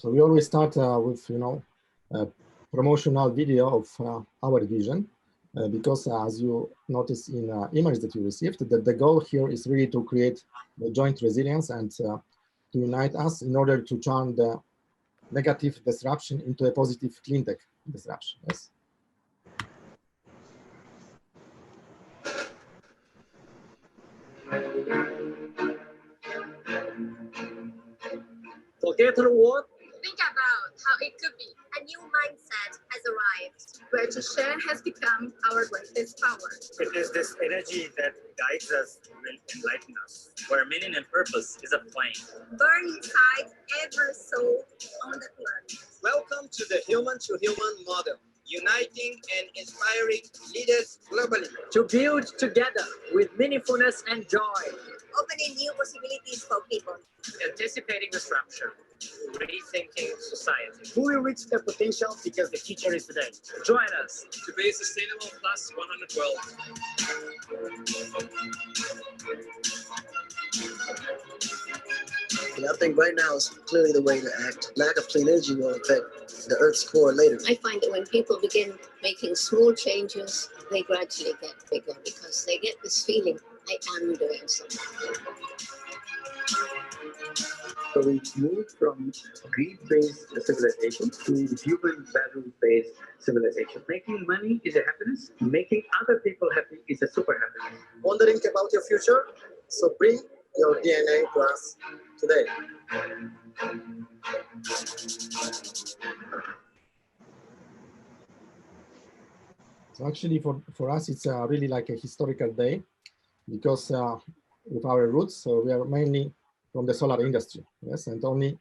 So we always start with, a promotional video of our vision, because as you notice in image that you received, that the goal here is really to create the joint resilience and to unite us in order to turn the negative disruption into a positive clean tech disruption. Yes. Forget the what? Think about how it could be. A new mindset has arrived, where to share has become our greatest power. It is this energy that guides us, will enlighten us, where meaning and purpose is a flame. Burn inside every soul on the planet. Welcome to the human-to-human model, uniting and inspiring leaders globally. To build together with meaningfulness and joy. Opening new possibilities for people. Anticipating disruption. Rethinking society. Who will reach their potential because the future is today. Join us To be a sustainable plus 100 world. I think right now is clearly the way to act. Lack of clean energy will affect the Earth's core later. I find that when people begin making small changes, they gradually get bigger because they get this feeling, I am doing something. So we moved from greed-based civilization to human value-based civilization. Making money is a happiness. Making other people happy is a super happiness. Wondering about your future? So bring your DNA to us today. So actually for us, it's really like a historical day, because with our roots, we are mainly from the solar industry. Yes, and only a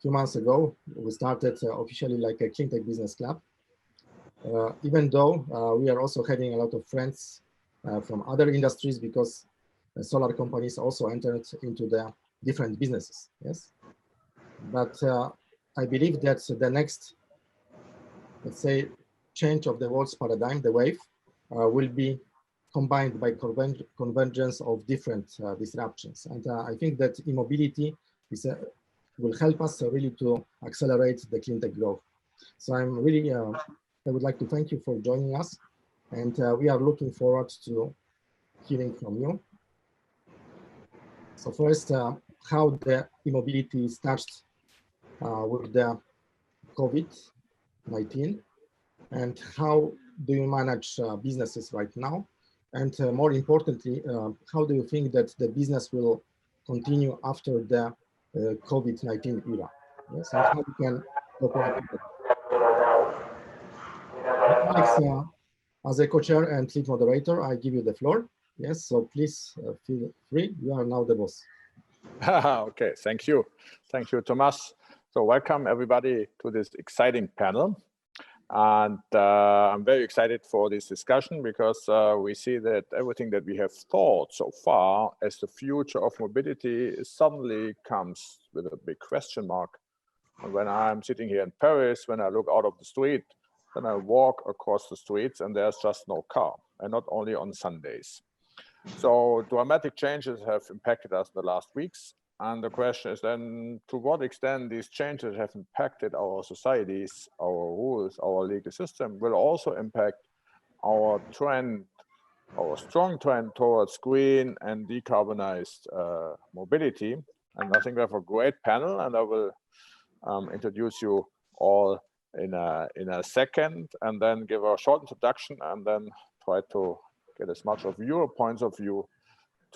few months ago, we started officially like a clean tech business club. Even though we are also having a lot of friends from other industries, because solar companies also entered into the different businesses. Yes, but I believe that the next, let's say, change of the world's paradigm, the wave, will be combined by convergence of different disruptions. And I think that eMobility will help us really to accelerate the clean tech growth. So I would like to thank you for joining us. And we are looking forward to hearing from you. So first, how the eMobility starts with the COVID-19, and how do you manage businesses right now? And more importantly, how do you think that the business will continue after the COVID-19 era? Yes, and how we can operate it. Alex, as a co-chair and lead moderator, I give you the floor. Yes, so please feel free. You are now the boss. Okay, thank you. Thank you, Thomas. So welcome everybody to this exciting panel. And I'm very excited for this discussion, because we see that everything that we have thought so far as the future of mobility suddenly comes with a big question mark. And when I'm sitting here in Paris, when I look out of the street, then I walk across the streets and there's just no car, and not only on Sundays. So dramatic changes have impacted us in the last weeks. And the question is then, to what extent these changes have impacted our societies, our rules, our legal system, will also impact our trend, our strong trend towards green and decarbonized mobility. And I think we have a great panel, and I will introduce you all in a second, and then give a short introduction, and then try to get as much of your points of view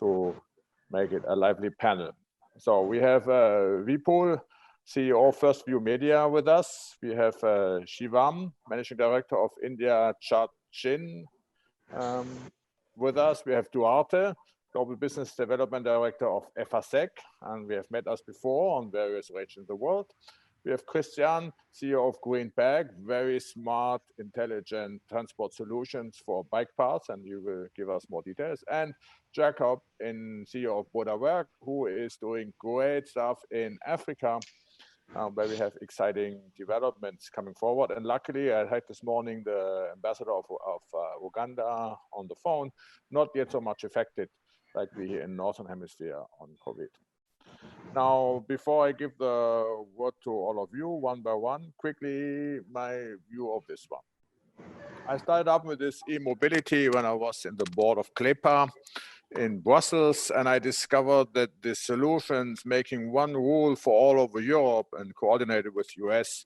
to make it a lively panel. So we have Vipul, CEO of First View Media, with us. We have Shivam, Managing Director of India Chin, with us. We have Duarte, Global Business Development Director of Efacec, and we have met us before on various regions of the world. We have Christian, CEO of GreenBag, very smart, intelligent transport solutions for bike paths, and you will give us more details. And Jacob, CEO of Bodawerk, who is doing great stuff in Africa, where we have exciting developments coming forward. And luckily, I had this morning the ambassador of Uganda on the phone, not yet so much affected like we in Northern Hemisphere on COVID. Now, before I give the word to all of you one by one, quickly my view of this one. I started up with this eMobility when I was in the board of CLEPA in Brussels, and I discovered that the solutions making one rule for all over Europe and coordinated with US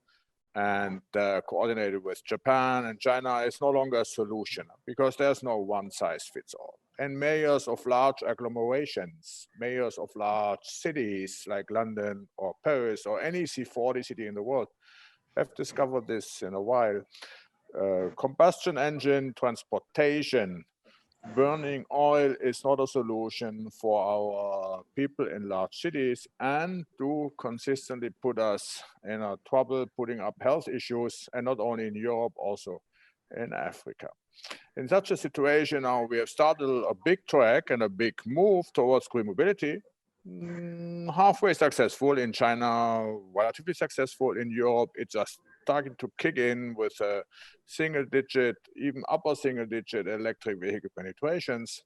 and coordinated with Japan and China is no longer a solution because there's no one size fits all. And mayors of large agglomerations, mayors of large cities like London or Paris or any C40 city in the world have discovered this in a while. Combustion engine transportation, burning oil is not a solution for our people in large cities and do consistently put us in a trouble, putting up health issues, and not only in Europe, also in Africa. In such a situation now, we have started a big track and a big move towards green mobility, halfway successful in China, relatively successful in Europe. It's just starting to kick in with a single digit, even upper single digit electric vehicle penetrations,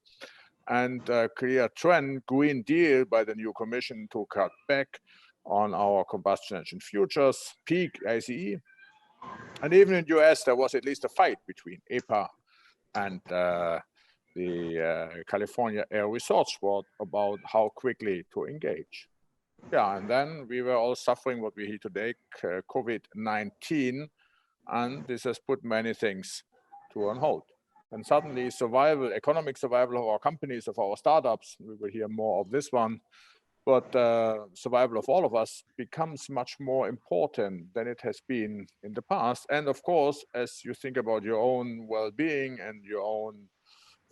and a clear trend, Green Deal by the new commission to cut back on our combustion engine futures, peak ICE. And even in the US, there was at least a fight between EPA and the California Air Resource Board about how quickly to engage. Yeah, and then we were all suffering what we hear today, COVID-19, and this has put many things to on hold. And suddenly survival, economic survival of our companies, of our startups, we will hear more of this one, but survival of all of us becomes much more important than it has been in the past. And of course, as you think about your own well-being and your own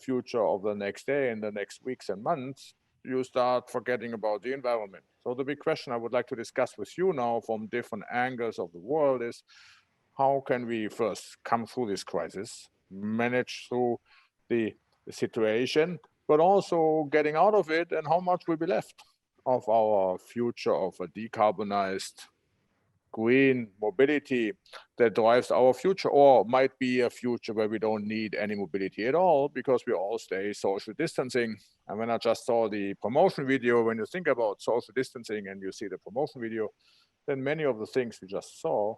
future of the next day and the next weeks and months, you start forgetting about the environment. So the big question I would like to discuss with you now from different angles of the world is, how can we first come through this crisis, manage through the situation, but also getting out of it, and how much will be left of our future of a decarbonized green mobility that drives our future, or might be a future where we don't need any mobility at all because we all stay social distancing. And when I just saw the promotion video, when you think about social distancing and you see the promotion video, then many of the things we just saw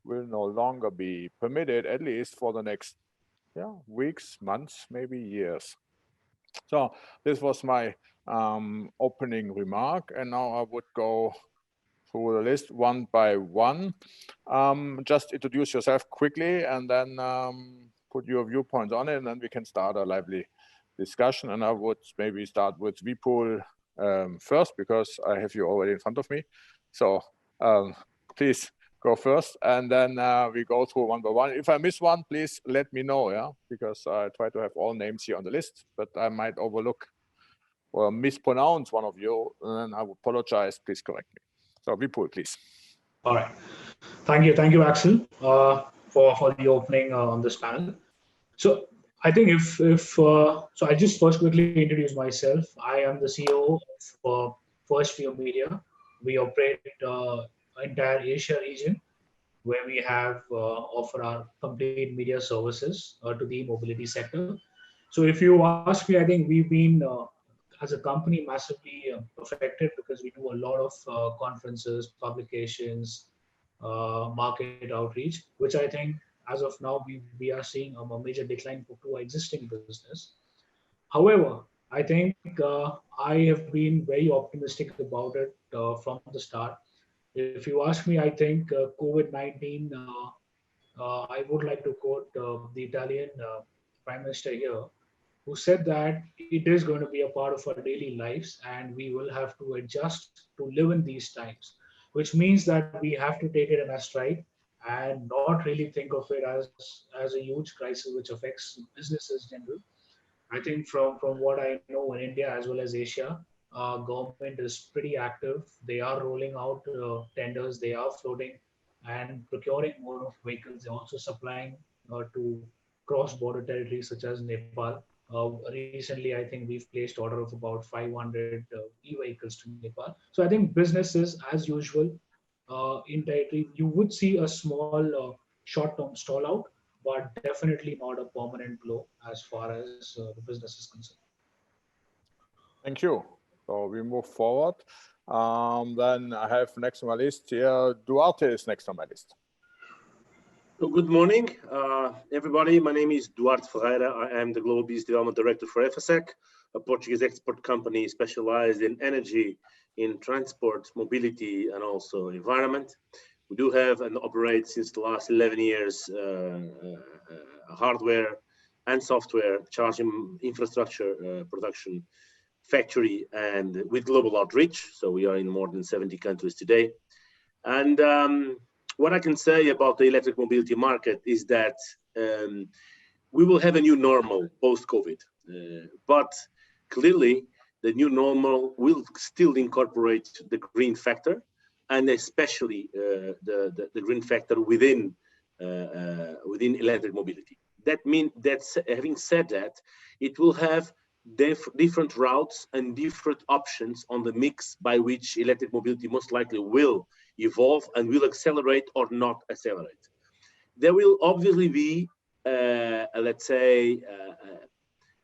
will no longer be permitted, at least for the next weeks, months, maybe years. So this was my opening remark, and now I would go through the list one by one. Just introduce yourself quickly and then put your viewpoints on it, and then we can start a lively discussion. And I would maybe start with Vipul first, because I have you already in front of me. So please go first, and then we go through one by one. If I miss one, please let me know, yeah, because I try to have all names here on the list, but I might overlook or mispronounce one of you, and I would apologize. Please correct me. So Vipul, please. All right. Thank you, Axel, for the opening on this panel. So I think so I just first quickly introduce myself. I am the CEO of First View Media. We operate entire Asia region, where we have offer our complete media services to the mobility sector. So if you ask me, I think we've been as a company massively affected because we do a lot of conferences, publications, market outreach, which I think as of now we are seeing a major decline to our existing business. However, I think I have been very optimistic about it from the start. If you ask me, I think COVID-19, I would like to quote the Italian Prime Minister here, who said that it is going to be a part of our daily lives and we will have to adjust to live in these times, which means that we have to take it in a stride and not really think of it as a huge crisis which affects businesses in general. I think from what I know in India as well as Asia, government is pretty active. They are rolling out tenders, they are floating and procuring more of vehicles. They're also supplying to cross-border territories such as Nepal. Recently, I think we've placed order of about 500 e-vehicles to Nepal. So I think businesses as usual in territory, you would see a small short-term stall out, but definitely not a permanent blow as far as the business is concerned. Thank you. So we move forward. Then I have next on my list here, Duarte is next on my list. So good morning, everybody. My name is Duarte Ferreira. I am the Global Business Development Director for Efacec, a Portuguese export company specialized in energy, in transport, mobility, and also environment. We do have and operate since the last 11 years hardware and software charging infrastructure production factory, and with global outreach. So we are in more than 70 countries today. And what I can say about the electric mobility market is that we will have a new normal post-COVID, but clearly the new normal will still incorporate the green factor, and especially the green factor within electric mobility. Having said that, it will have different routes and different options on the mix by which electric mobility most likely will evolve and will accelerate or not accelerate. There will obviously be, let's say,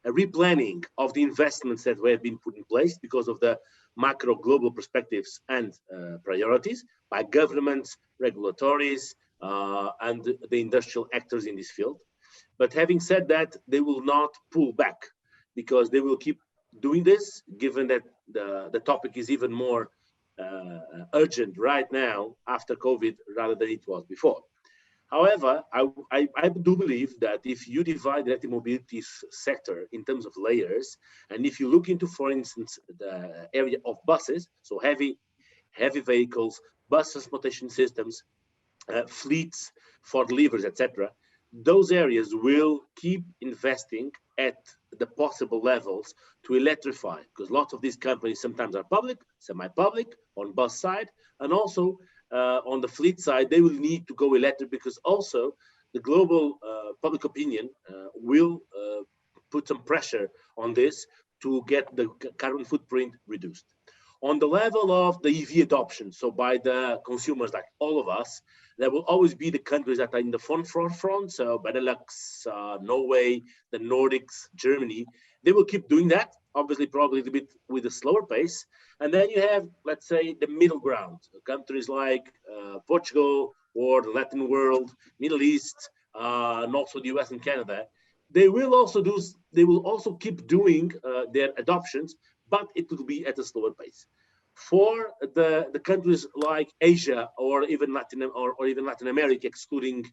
a replanning of the investments that have been put in place because of the macro global perspectives and priorities by governments, regulatories, and the industrial actors in this field. But having said that, they will not pull back because they will keep doing this, given that the topic is even more urgent right now after COVID rather than it was before. However, I do believe that if you divide the electric mobility sector in terms of layers, and if you look into, for instance, the area of buses, so heavy vehicles, bus transportation systems, fleets for deliveries, etc., those areas will keep investing at the possible levels to electrify, because lots of these companies sometimes are public, semi-public, on bus side, and also on the fleet side, they will need to go electric because also the global public opinion will put some pressure on this to get the carbon footprint reduced. On the level of the EV adoption, so by the consumers like all of us, there will always be the countries that are in the forefront, so Benelux, Norway, the Nordics, Germany. They will keep doing that, obviously probably a bit with a slower pace. And then you have, let's say, the middle ground, countries like Portugal or the Latin world, Middle East, and also the US and Canada. They will also keep doing their adoptions, but it will be at a slower pace. For the countries like Asia or even Latin America, excluding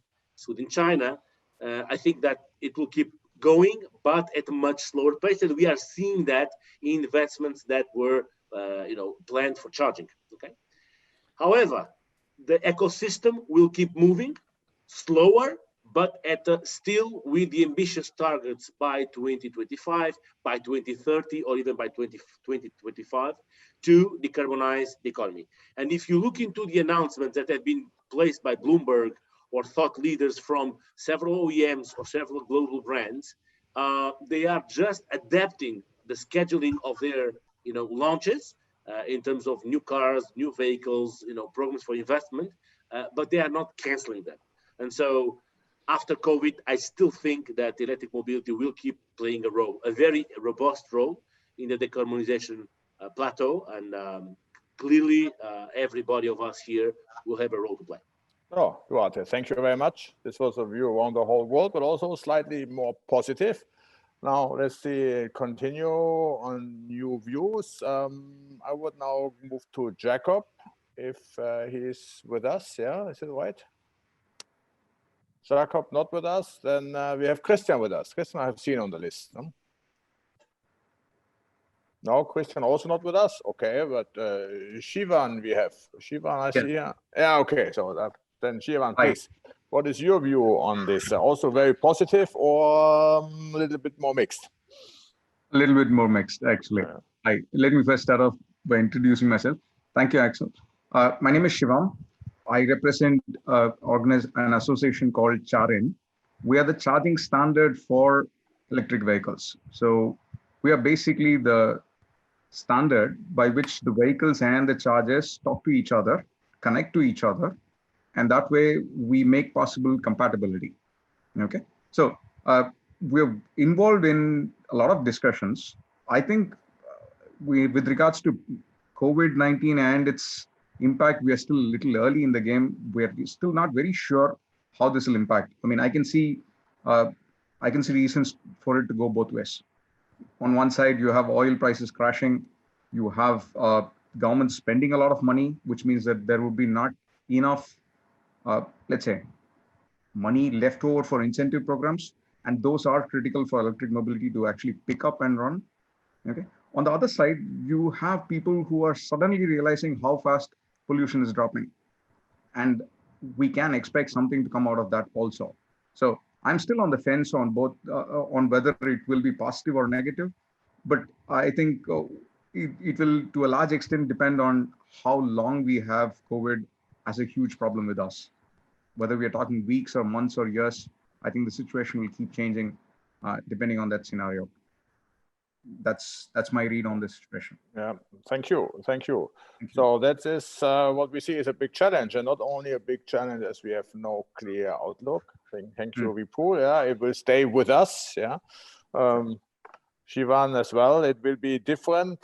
China, I think that it will keep going, but at a much slower pace, and we are seeing that in investments that were planned for charging. Okay. However, the ecosystem will keep moving slower, but still with the ambitious targets by 2025, by 2030, or even by 2025 to decarbonize the economy. And if you look into the announcements that have been placed by Bloomberg or thought leaders from several OEMs or several global brands, they are just adapting the scheduling of their launches in terms of new cars, new vehicles, programs for investment, but they are not canceling them. And so after COVID, I still think that electric mobility will keep playing a role, a very robust role in the decarbonization plateau. And clearly, everybody of us here will have a role to play. Oh, Duarte, thank you very much. This was a view around the whole world, but also slightly more positive. Now, let's see, continue on new views. I would now move to Jacob, if he's with us. Yeah, is it right? Jacob not with us, then we have Christian with us. Christian I have seen on the list. No, Christian also not with us. Okay, but Shivan we have. Shivan I see here. Yeah, okay, so then Shivan, please. What is your view on this? Also very positive or a little bit more mixed? A little bit more mixed, actually. Hi, let me first start off by introducing myself. Thank you, Axel. My name is Shivam. I represent an association called Charin. We are the charging standard for electric vehicles. So we are basically the standard by which the vehicles and the chargers talk to each other, connect to each other, and that way we make possible compatibility. Okay, so we're involved in a lot of discussions. I think with regards to COVID-19 and its impact, we are still a little early in the game. We're still not very sure how this will impact. I mean, I can see reasons for it to go both ways. On one side, you have oil prices crashing. You have government spending a lot of money, which means that there would be not enough, let's say, money left over for incentive programs. And those are critical for electric mobility to actually pick up and run. Okay. On the other side, you have people who are suddenly realizing how fast pollution is dropping. And we can expect something to come out of that also. So I'm still on the fence on both, on whether it will be positive or negative. But I think it will, to a large extent, depend on how long we have COVID as a huge problem with us. Whether we are talking weeks or months or years, I think the situation will keep changing depending on that scenario. That's my read on this situation. Yeah, thank you. So that is what we see is a big challenge, and not only a big challenge as we have no clear outlook. Thank you, Vipul. Yeah, it will stay with us. Yeah, Shivan as well. It will be different.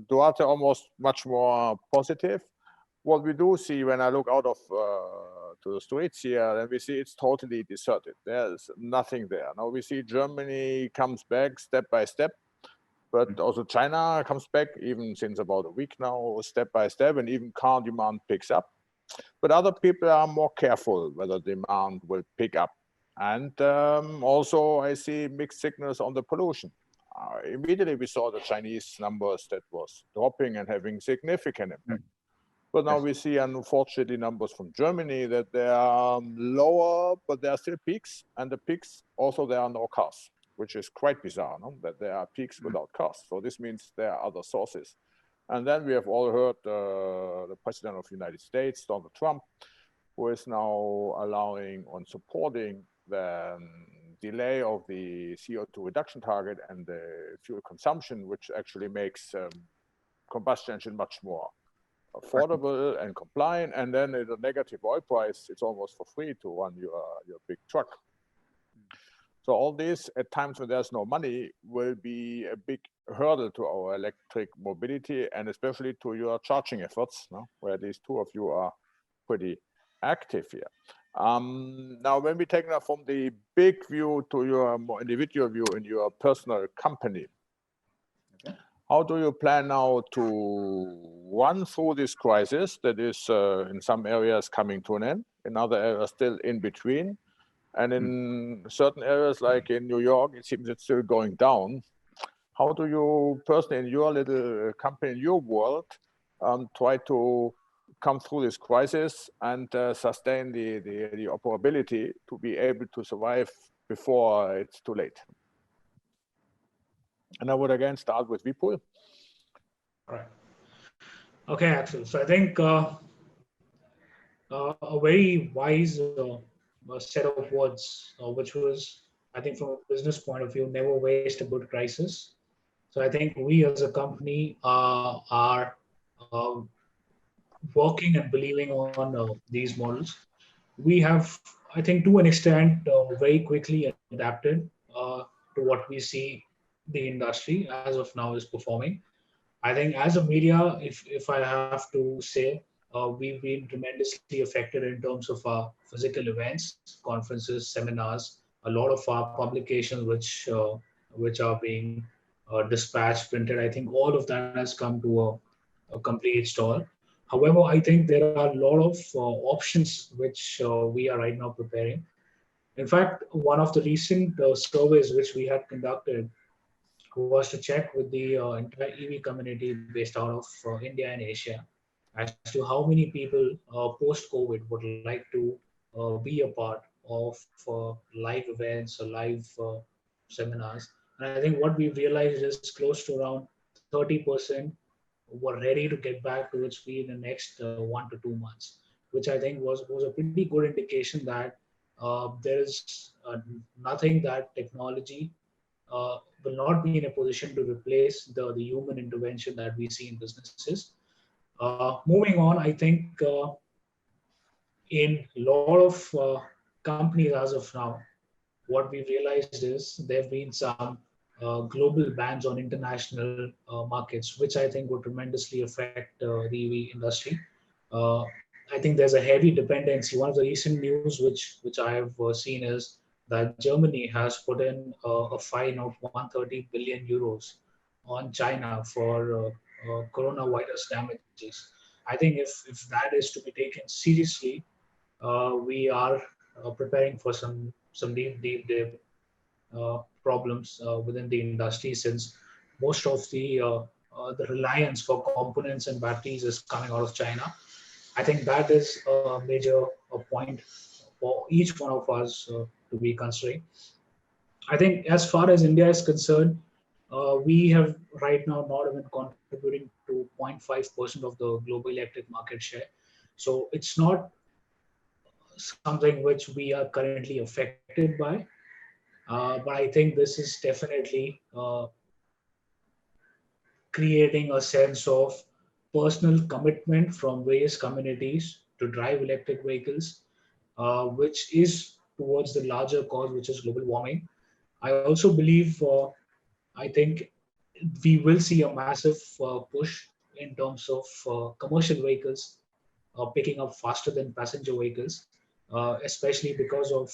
Duarte almost much more positive. What we do see when I look out of to the streets here, then we see it's totally deserted. There's nothing there. Now we see Germany comes back step by step. But also China comes back, even since about a week now, step by step, and even car demand picks up. But other people are more careful whether demand will pick up. And also I see mixed signals on the pollution. Immediately we saw the Chinese numbers that was dropping and having significant impact. But now we see, unfortunately, numbers from Germany that they are lower, but there are still peaks. And the peaks, also there are no cars, which is quite bizarre, no? That there are peaks without cost. So this means there are other sources. And then we have all heard the President of the United States, Donald Trump, who is now allowing on supporting the delay of the CO2 reduction target and the fuel consumption, which actually makes combustion engine much more affordable and compliant. And then at a negative oil price, it's almost for free to run your big truck. So all this, at times when there's no money, will be a big hurdle to our electric mobility, and especially to your charging efforts, no? Where these two of you are pretty active here. Now, when we take that from the big view to your more individual view in your personal company, how do you plan now to run through this crisis that is in some areas coming to an end, in other areas still in between? And in certain areas, like in New York, it seems it's still going down. How do you personally, in your little company, in your world, try to come through this crisis and sustain the operability to be able to survive before it's too late? And I would again start with Vipul. All right. Okay, Axel. So I think a very wise set of words, which was, I think, from a business point of view, never waste a good crisis. So I think we as a company are working and believing on these models. We have, I think, to an extent, very quickly adapted to what we see the industry as of now is performing. I think as a media, if I have to say, we've been tremendously affected in terms of our physical events, conferences, seminars, a lot of our publications which are being dispatched, printed. I think all of that has come to a complete stall. However, I think there are a lot of options which we are right now preparing. In fact, one of the recent surveys which we had conducted was to check with the entire EV community based out of India and Asia as to how many people post-COVID would like to be a part of live events or live seminars. And I think what we've realized is close to around 30% were ready to get back to its speed in the next 1 to 2 months, which I think was a pretty good indication that there is nothing that technology will not be in a position to replace the human intervention that we see in businesses. Moving on, I think in a lot of companies as of now, what we've realized is there have been some global bans on international markets, which I think would tremendously affect the EV industry. I think there's a heavy dependency. One of the recent news which I have seen is that Germany has put in a fine of 130 billion euros on China for coronavirus damages. I think if that is to be taken seriously, we are preparing for some deep problems within the industry, since most of the reliance for components and batteries is coming out of China. I think that is a major point for each one of us to be considering. I think as far as India is concerned, we have right now not even contributing to 0.5% of the global electric market share. So it's not something which we are currently affected by. But I think this is definitely creating a sense of personal commitment from various communities to drive electric vehicles, which is towards the larger cause, which is global warming. I also believe, I think we will see a massive push in terms of commercial vehicles picking up faster than passenger vehicles, especially because of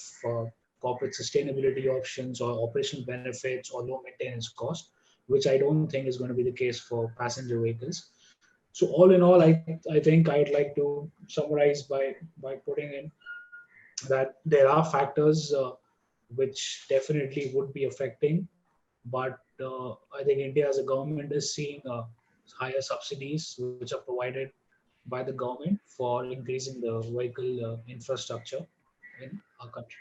corporate sustainability options or operational benefits or low maintenance cost, which I don't think is going to be the case for passenger vehicles. So all in all, I think I'd like to summarize by putting in that there are factors which definitely would be affecting, but I think India as a government is seeing higher subsidies which are provided by the government for increasing the vehicle infrastructure in our country.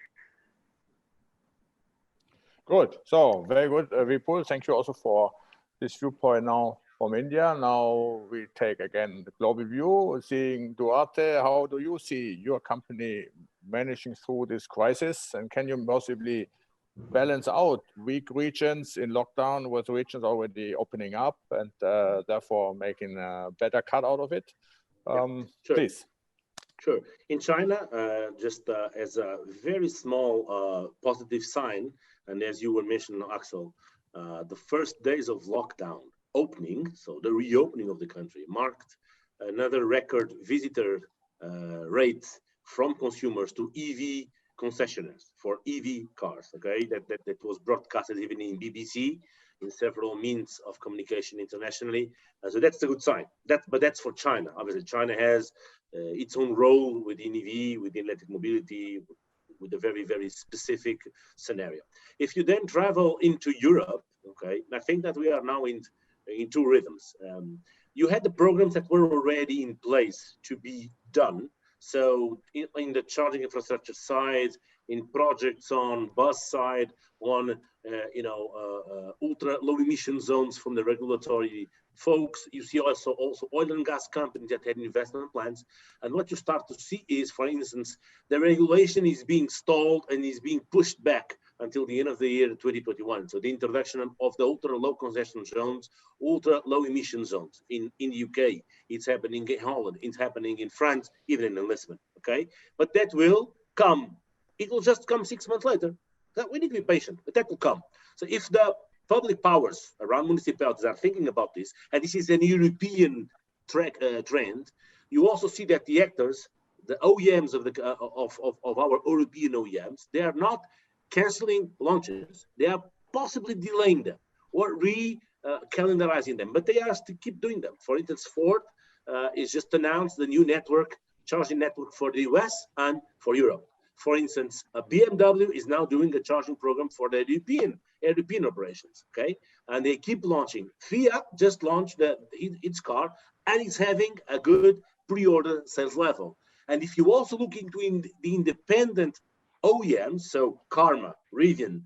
Good. So very good, Vipul. Thank you also for this viewpoint now from India. Now we take again the global view. Seeing Duarte, how do you see your company managing through this crisis? And can you possibly balance out weak regions in lockdown with regions already opening up and therefore making a better cut out of it? Sure. Please. Sure. In China, just as a very small positive sign, and as you were mentioning, Axel, the first days of lockdown opening, so the reopening of the country, marked another record visitor rate from consumers to EV concessionaires for EV cars. Okay, that was broadcasted even in BBC, in several means of communication internationally. So that's a good sign. But that's for China. Obviously, China has its own role within EV, within electric mobility, with a very, very specific scenario. If you then travel into Europe, okay, I think that we are now in two rhythms. You had the programs that were already in place to be done. So in the charging infrastructure side, in projects on bus side, on ultra low emission zones from the regulatory folks, you see also oil and gas companies that had investment plans. And what you start to see is, for instance, the regulation is being stalled and is being pushed back until the end of the year 2021. So the introduction of the ultra low congestion zones, ultra low emission zones in the UK, it's happening in Holland, it's happening in France, even in Lisbon, okay? But that will come. It will just come 6 months later. We need to be patient, but that will come. So if the public powers around municipalities are thinking about this, and this is an European trend, you also see that the actors, the OEMs of our European OEMs, they are not canceling launches. They are possibly delaying them or calendarizing them, but they are to keep doing them. For instance, Ford is just announced the new charging network for the US and for Europe. For instance, BMW is now doing a charging program for the European operations, okay? And they keep launching. Fiat just launched its car, and it's having a good pre-order sales level. And if you also look into the independent OEMs, so Karma, Rivian,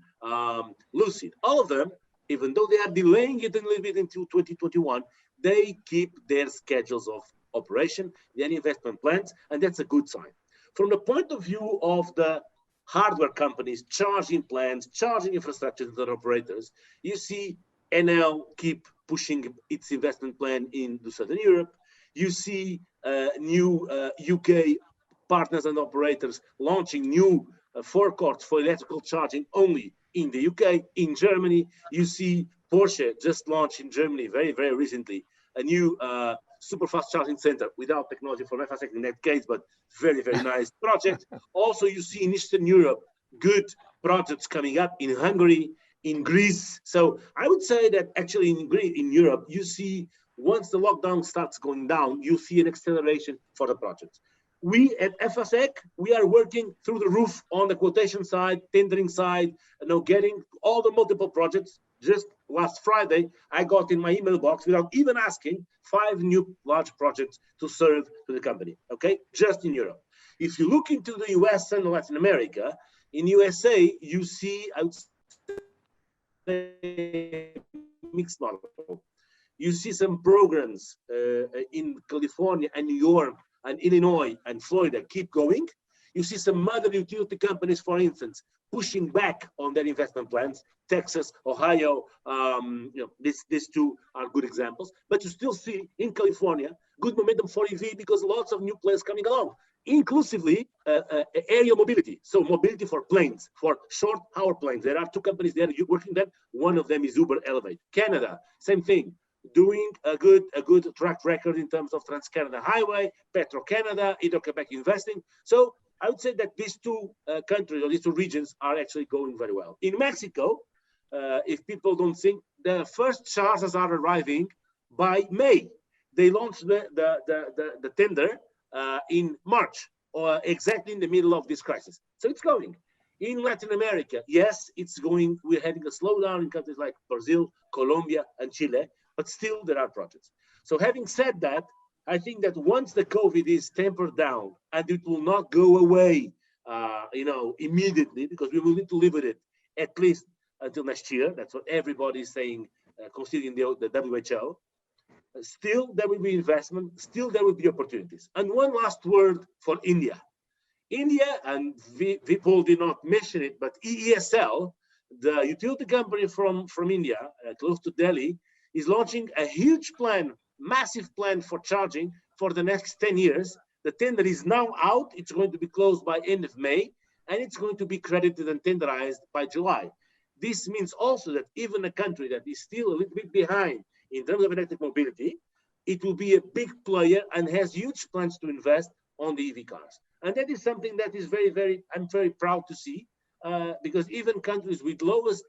Lucid, all of them, even though they are delaying it a little bit until 2021, they keep their schedules of operation, their investment plans, and that's a good sign. From the point of view of the hardware companies, charging plans, charging infrastructure and operators, you see NL keep pushing its investment plan into Southern Europe. You see new UK partners and operators launching new forecourts for electrical charging only in the UK, in Germany. You see Porsche just launched in Germany very, very recently a new super fast charging center without technology for Efacec in that case, but very, very nice project. Also, you see in Eastern Europe good projects coming up in Hungary, in Greece. So I would say that actually in Europe, you see once the lockdown starts going down, you see an acceleration for the projects. We at Efacec, we are working through the roof on the quotation side, tendering side, getting all the multiple projects. Just last Friday, I got in my email box without even asking 5 new large projects to serve to the company, okay? Just in Europe. If you look into the US and Latin America, in USA, you see, I would say, mixed model. You see some programs in California and New York and Illinois and Florida keep going. You see some other utility companies, for instance, pushing back on their investment plans. Texas, Ohio, these two are good examples. But you still see in California good momentum for EV because lots of new players coming along, inclusively aerial mobility. So mobility for planes, for short hour planes. There are 2 companies there working there. One of them is Uber Elevate. Canada, same thing. Doing a good track record in terms of Trans-Canada Highway, Petro-Canada, Hydro-Quebec investing. So I would say that these 2 countries or these 2 regions are actually going very well. In Mexico, if people don't think, the first chargers are arriving by May. They launched the tender in March, or exactly in the middle of this crisis. So it's going. In Latin America, yes, it's going. We're having a slowdown in countries like Brazil, Colombia, and Chile, but still there are projects. So having said that, I think that once the COVID is tempered down, and it will not go away, immediately, because we will need to live with it at least until next year. That's what everybody is saying, considering the WHO. Still, there will be investment. Still, there will be opportunities. And one last word for India. India, and Vipul did not mention it, but EESL, the utility company from India, close to Delhi, is launching a huge plan, massive plan for charging for the next 10 years. The tender is now out. It's going to be closed by end of May, and it's going to be credited and tenderized by July. This means also that even a country that is still a little bit behind in terms of electric mobility, it will be a big player and has huge plans to invest on the EV cars. And that is something that is I'm very proud to see, because even countries with lowest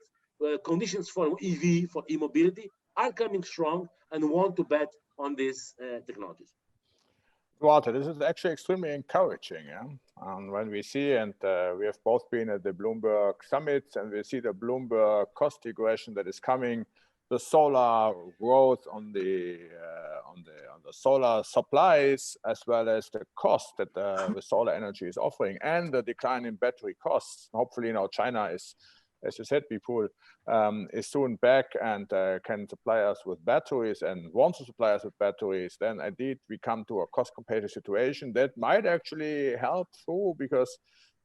conditions for EV, for e-mobility, are coming strong and want to bet on these technologies. Duarte, this is actually extremely encouraging. Yeah? When we see, and we have both been at the Bloomberg summits, and we see the Bloomberg cost regression that is coming, the solar growth on the solar supplies, as well as the cost that the solar energy is offering, and the decline in battery costs. Hopefully, China is, as you said, Vipul, is soon back and can supply us with batteries and wants to supply us with batteries. Then indeed we come to a cost competitive situation that might actually help through, because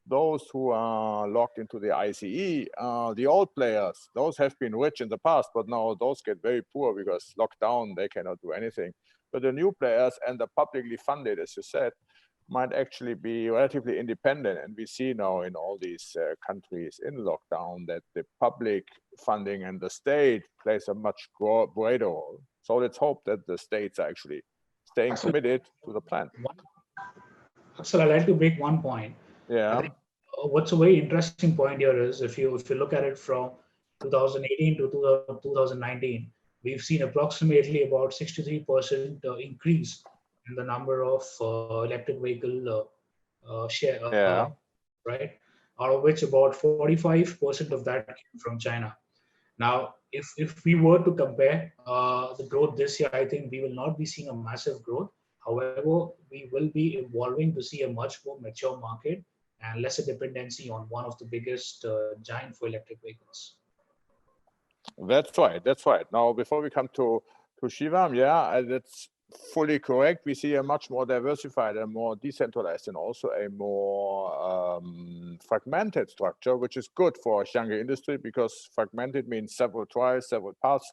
those who are locked into the ICE, the old players, those have been rich in the past, but now those get very poor because locked down, they cannot do anything. But the new players and the publicly funded, as you said, might actually be relatively independent. And we see now in all these countries in lockdown that the public funding and the state plays a much greater role. So let's hope that the states are actually staying committed to the plan. So I'd like to make one point. Yeah. I think, what's a very interesting point here is if you look at it from 2018 to 2019, we've seen approximately about 63% increase in the number of electric vehicle share, right? Out of which about 45% of that came from China. Now, if we were to compare the growth this year, I think we will not be seeing a massive growth. However, we will be evolving to see a much more mature market and lesser dependency on one of the biggest giant for electric vehicles. That's right. That's right. Now, before we come to Shivam, yeah, that's fully correct. We see a much more diversified and more decentralized and also a more fragmented structure, which is good for a younger industry, because fragmented means several trials, several paths,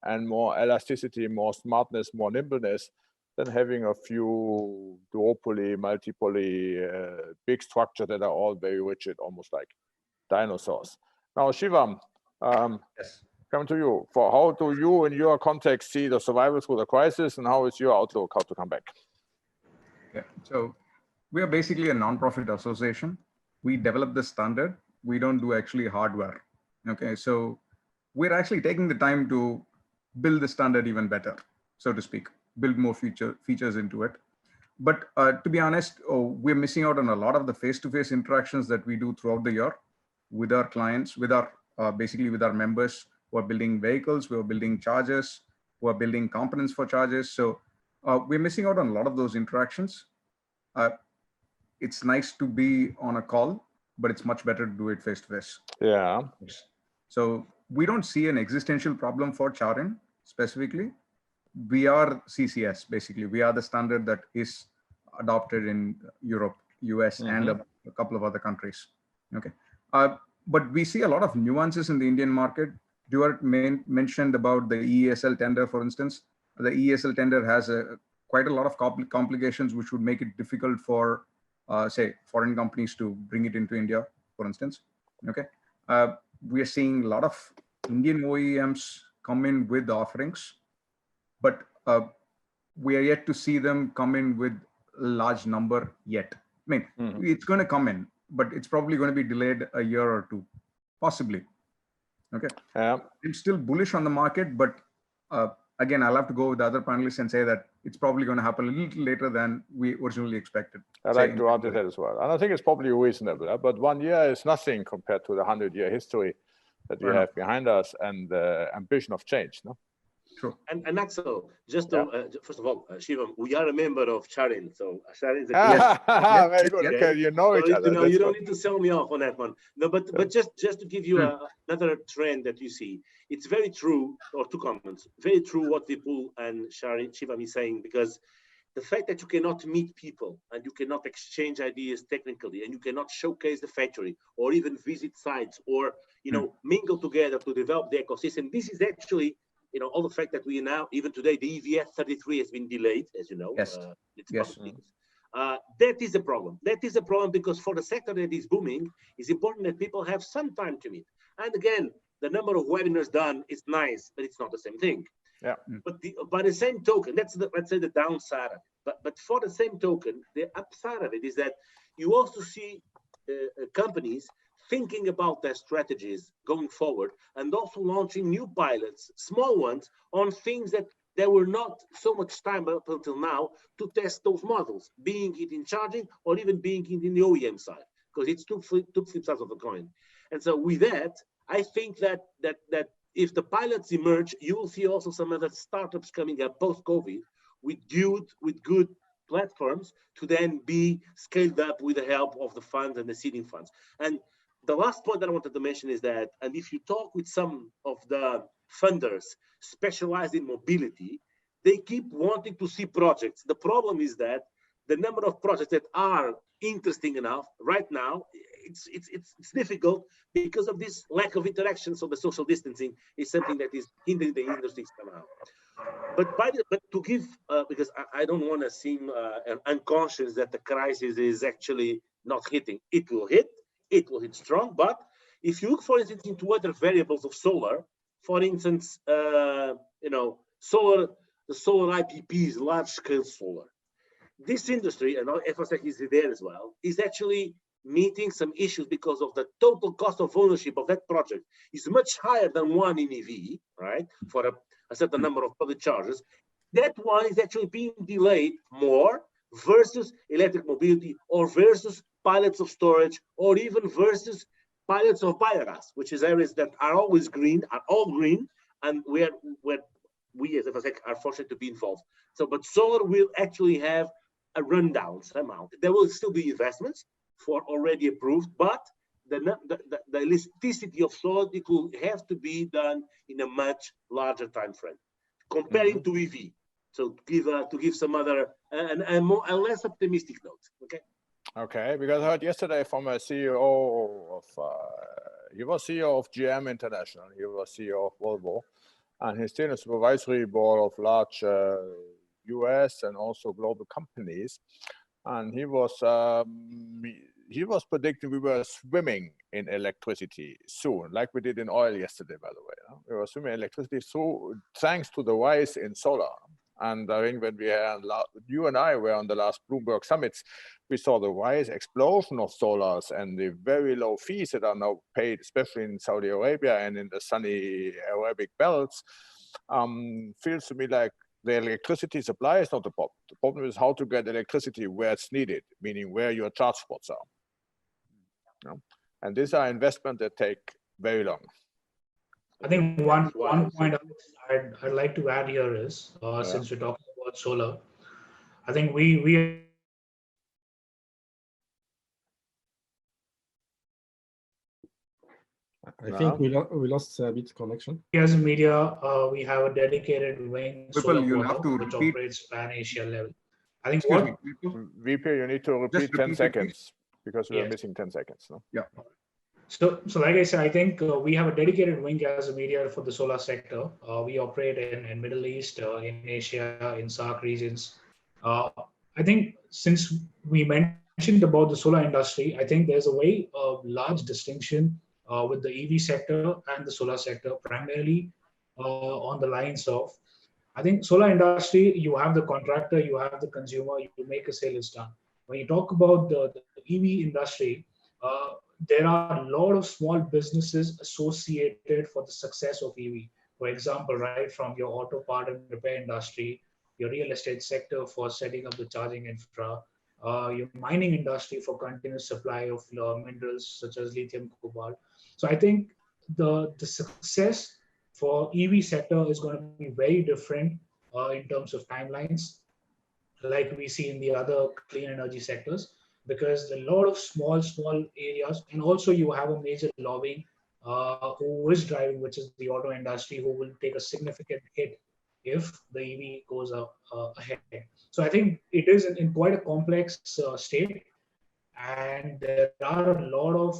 and more elasticity, more smartness, more nimbleness than having a few duopoly, multipoly, big structure that are all very rigid, almost like dinosaurs. Now, Shivam, Yes. coming to you. For how do you, in your context, see the survival through the crisis, and how is your outlook how to come back? Yeah. So we are basically a non-profit association. We develop the standard. We don't do actually hardware. Okay. So we're actually taking the time to build the standard even better, so to speak, build more features into it. But to be honest, we're missing out on a lot of the face-to-face interactions that we do throughout the year with our clients, with our basically with our members who are building vehicles, who are building chargers, who are building components for chargers. So we're missing out on a lot of those interactions. It's nice to be on a call, but it's much better to do it face-to-face. Yeah. So we don't see an existential problem for Charin specifically. We are CCS, basically. We are the standard that is adopted in Europe, US, and a couple of other countries. Okay. But we see a lot of nuances in the Indian market. Duarte mentioned about the ESL tender, for instance. The ESL tender has quite a lot of complications, which would make it difficult for, say, foreign companies to bring it into India, for instance. Okay. We are seeing a lot of Indian OEMs come in with offerings, but we are yet to see them come in with a large number yet. I mean, it's going to come in, but it's probably going to be delayed a year or two, possibly. Okay. I'm still bullish on the market, but again, I'll have to go with the other panelists and say that it's probably going to happen a little later than we originally expected. I like to add that as well. And I think it's probably reasonable, but 1 year is nothing compared to the 100-year history that we have behind us and the ambition of change, no? True. And Axel, just to, first of all, Shivam, we are a member of Charin, so Charin is a very good. Okay, you know each other. You know, you don't need to sell me off on that one. No, but just to give you another trend that you see, it's very true, or two comments, very true what Vipul and Shivam is saying, because the fact that you cannot meet people and you cannot exchange ideas technically and you cannot showcase the factory or even visit sites or, you know, mingle together to develop the ecosystem, this is actually, you know, all the fact that we now, even today, the EVF 33 has been delayed, as you know. Yes. That is a problem. That is a problem because for the sector that is booming, it's important that people have some time to meet. And again, the number of webinars done is nice, but it's not the same thing. Yeah. But by the same token, that's the, let's say, the downside of it. But for the same token, the upside of it is that you also see companies thinking about their strategies going forward and also launching new pilots, small ones, on things that there were not so much time up until now to test those models, being it in charging or even being it in the OEM side, because it's two flip sides of the coin. And so with that, I think that if the pilots emerge, you will see also some other startups coming up post-COVID with good platforms to then be scaled up with the help of the funds and the seeding funds. And the last point that I wanted to mention is that, and if you talk with some of the funders specialized in mobility, they keep wanting to see projects. The problem is that the number of projects that are interesting enough right now, it's difficult because of this lack of interaction. So the social distancing is something that is hindering the industry somehow. But to give, because I don't want to seem unconscious that the crisis is actually not hitting. It will hit strong. But if you look, for instance, into other variables of solar, for instance, you know, the solar IPPs, large-scale solar. This industry, and Efacec is there as well, is actually meeting some issues because of the total cost of ownership of that project is much higher than one in EV, right? For a certain number of public chargers. That one is actually being delayed more versus electric mobility or versus pilots of storage or even versus pilots of biogas, which is areas that are always green, are all green, and where we as Efacec are fortunate to be involved. So, but solar will actually have a rundown somehow. There will still be investments for already approved, but the elasticity of solar, it will have to be done in a much larger time frame, comparing to EV. So to give some other a less optimistic note. Okay. Okay, because I heard yesterday from a CEO of he was CEO of GM International, he was CEO of Volvo, and he's still in a supervisory board of large US and also global companies. And he was he was predicting we were swimming in electricity soon, like we did in oil yesterday, by the way. We were swimming in electricity thanks to the rise in solar. And I think when you and I were on the last Bloomberg summits, we saw the rise explosion of solars and the very low fees that are now paid, especially in Saudi Arabia and in the sunny Arabic belts. Feels to me like the electricity supply is not the problem. The problem is how to get electricity where it's needed, meaning where your charge spots are. And these are investments that take very long. I think one point I'd like to add here is, since we're talking about solar, I think we I think we lost a bit connection. As a media, we have a dedicated wing, you'll have to which repeat. operates pan-Asia level. I think VP, you need to repeat 10 seconds because we are missing 10 seconds. No? Yeah. So like I said, I think we have a dedicated wing as a media for the solar sector. We operate in Middle East, in Asia, in SAARC regions. I think since we mentioned about the solar industry, I think there's a very large distinction with the EV sector and the solar sector, primarily on the lines of, I think solar industry, you have the contractor, you have the consumer, you make a sale, it's done. When you talk about the EV industry, there are a lot of small businesses associated for the success of EV. For example, right from your auto part and repair industry, your real estate sector for setting up the charging infra, your mining industry for continuous supply of minerals such as lithium, cobalt. So I think the success for EV sector is going to be very different in terms of timelines, like we see in the other clean energy sectors, because a lot of small areas, and also you have a major lobbying who is driving, which is the auto industry, who will take a significant hit if the EV goes ahead. So I think it is in quite a complex state, and there are a lot of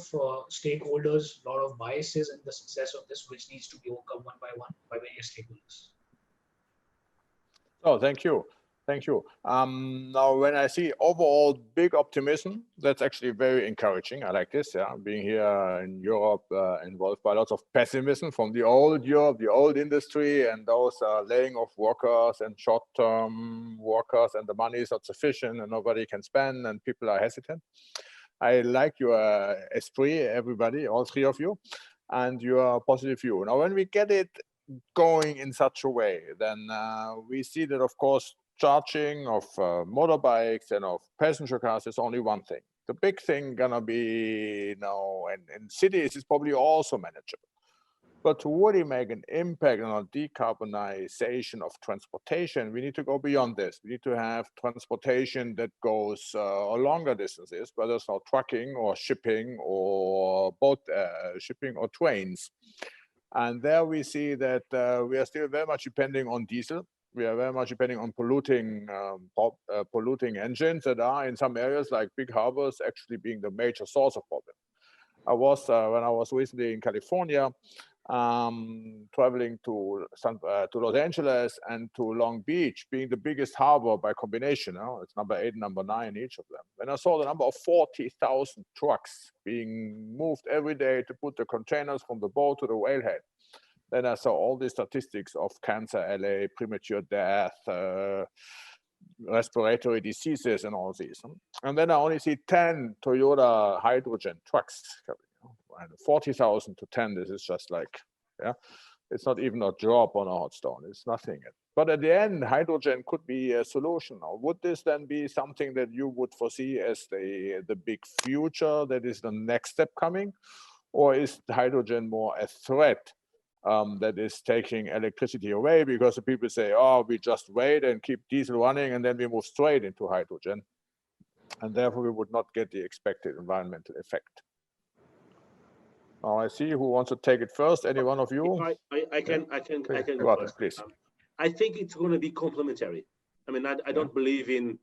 stakeholders, a lot of biases in the success of this, which needs to be overcome one by one by various stakeholders. Oh, thank you. Thank you. Now, when I see overall big optimism, that's actually very encouraging. I like this. Yeah, being here in Europe, involved by lots of pessimism from the old Europe, the old industry, and those laying off workers and short-term workers, and the money is not sufficient, and nobody can spend, and people are hesitant. I like your esprit, everybody, all three of you, and your positive view. Now, when we get it going in such a way, then we see that, of course, charging of motorbikes and of passenger cars is only one thing. The big thing gonna be, you know, in cities is probably also manageable. But to really make an impact on decarbonization of transportation, we need to go beyond this. We need to have transportation that goes longer distances, whether it's not trucking or shipping or boat shipping or trains. And there we see that we are still very much depending on diesel. We are very much depending on polluting engines that are in some areas like big harbors actually being the major source of problem. I was, when I was recently in California, traveling to Los Angeles and to Long Beach, being the biggest harbor by combination. It's number 8 and number 9 each of them. When I saw the number of 40,000 trucks being moved every day to put the containers from the boat to the whalehead, then I saw all the statistics of cancer, LA, premature death, respiratory diseases, and all these. And then I only see 10 Toyota hydrogen trucks coming. And 40,000 to 10, this is just like, yeah, it's not even a drop on a hot stone. It's nothing. But at the end, hydrogen could be a solution. Or would this then be something that you would foresee as the big future that is the next step coming? Or is hydrogen more a threat that is taking electricity away because the people say, oh, we just wait and keep diesel running and then we move straight into hydrogen. And therefore we would not get the expected environmental effect. Now I see who wants to take it first. Any one of you? I can go first, please. I think it's going to be complementary. I mean, I don't believe in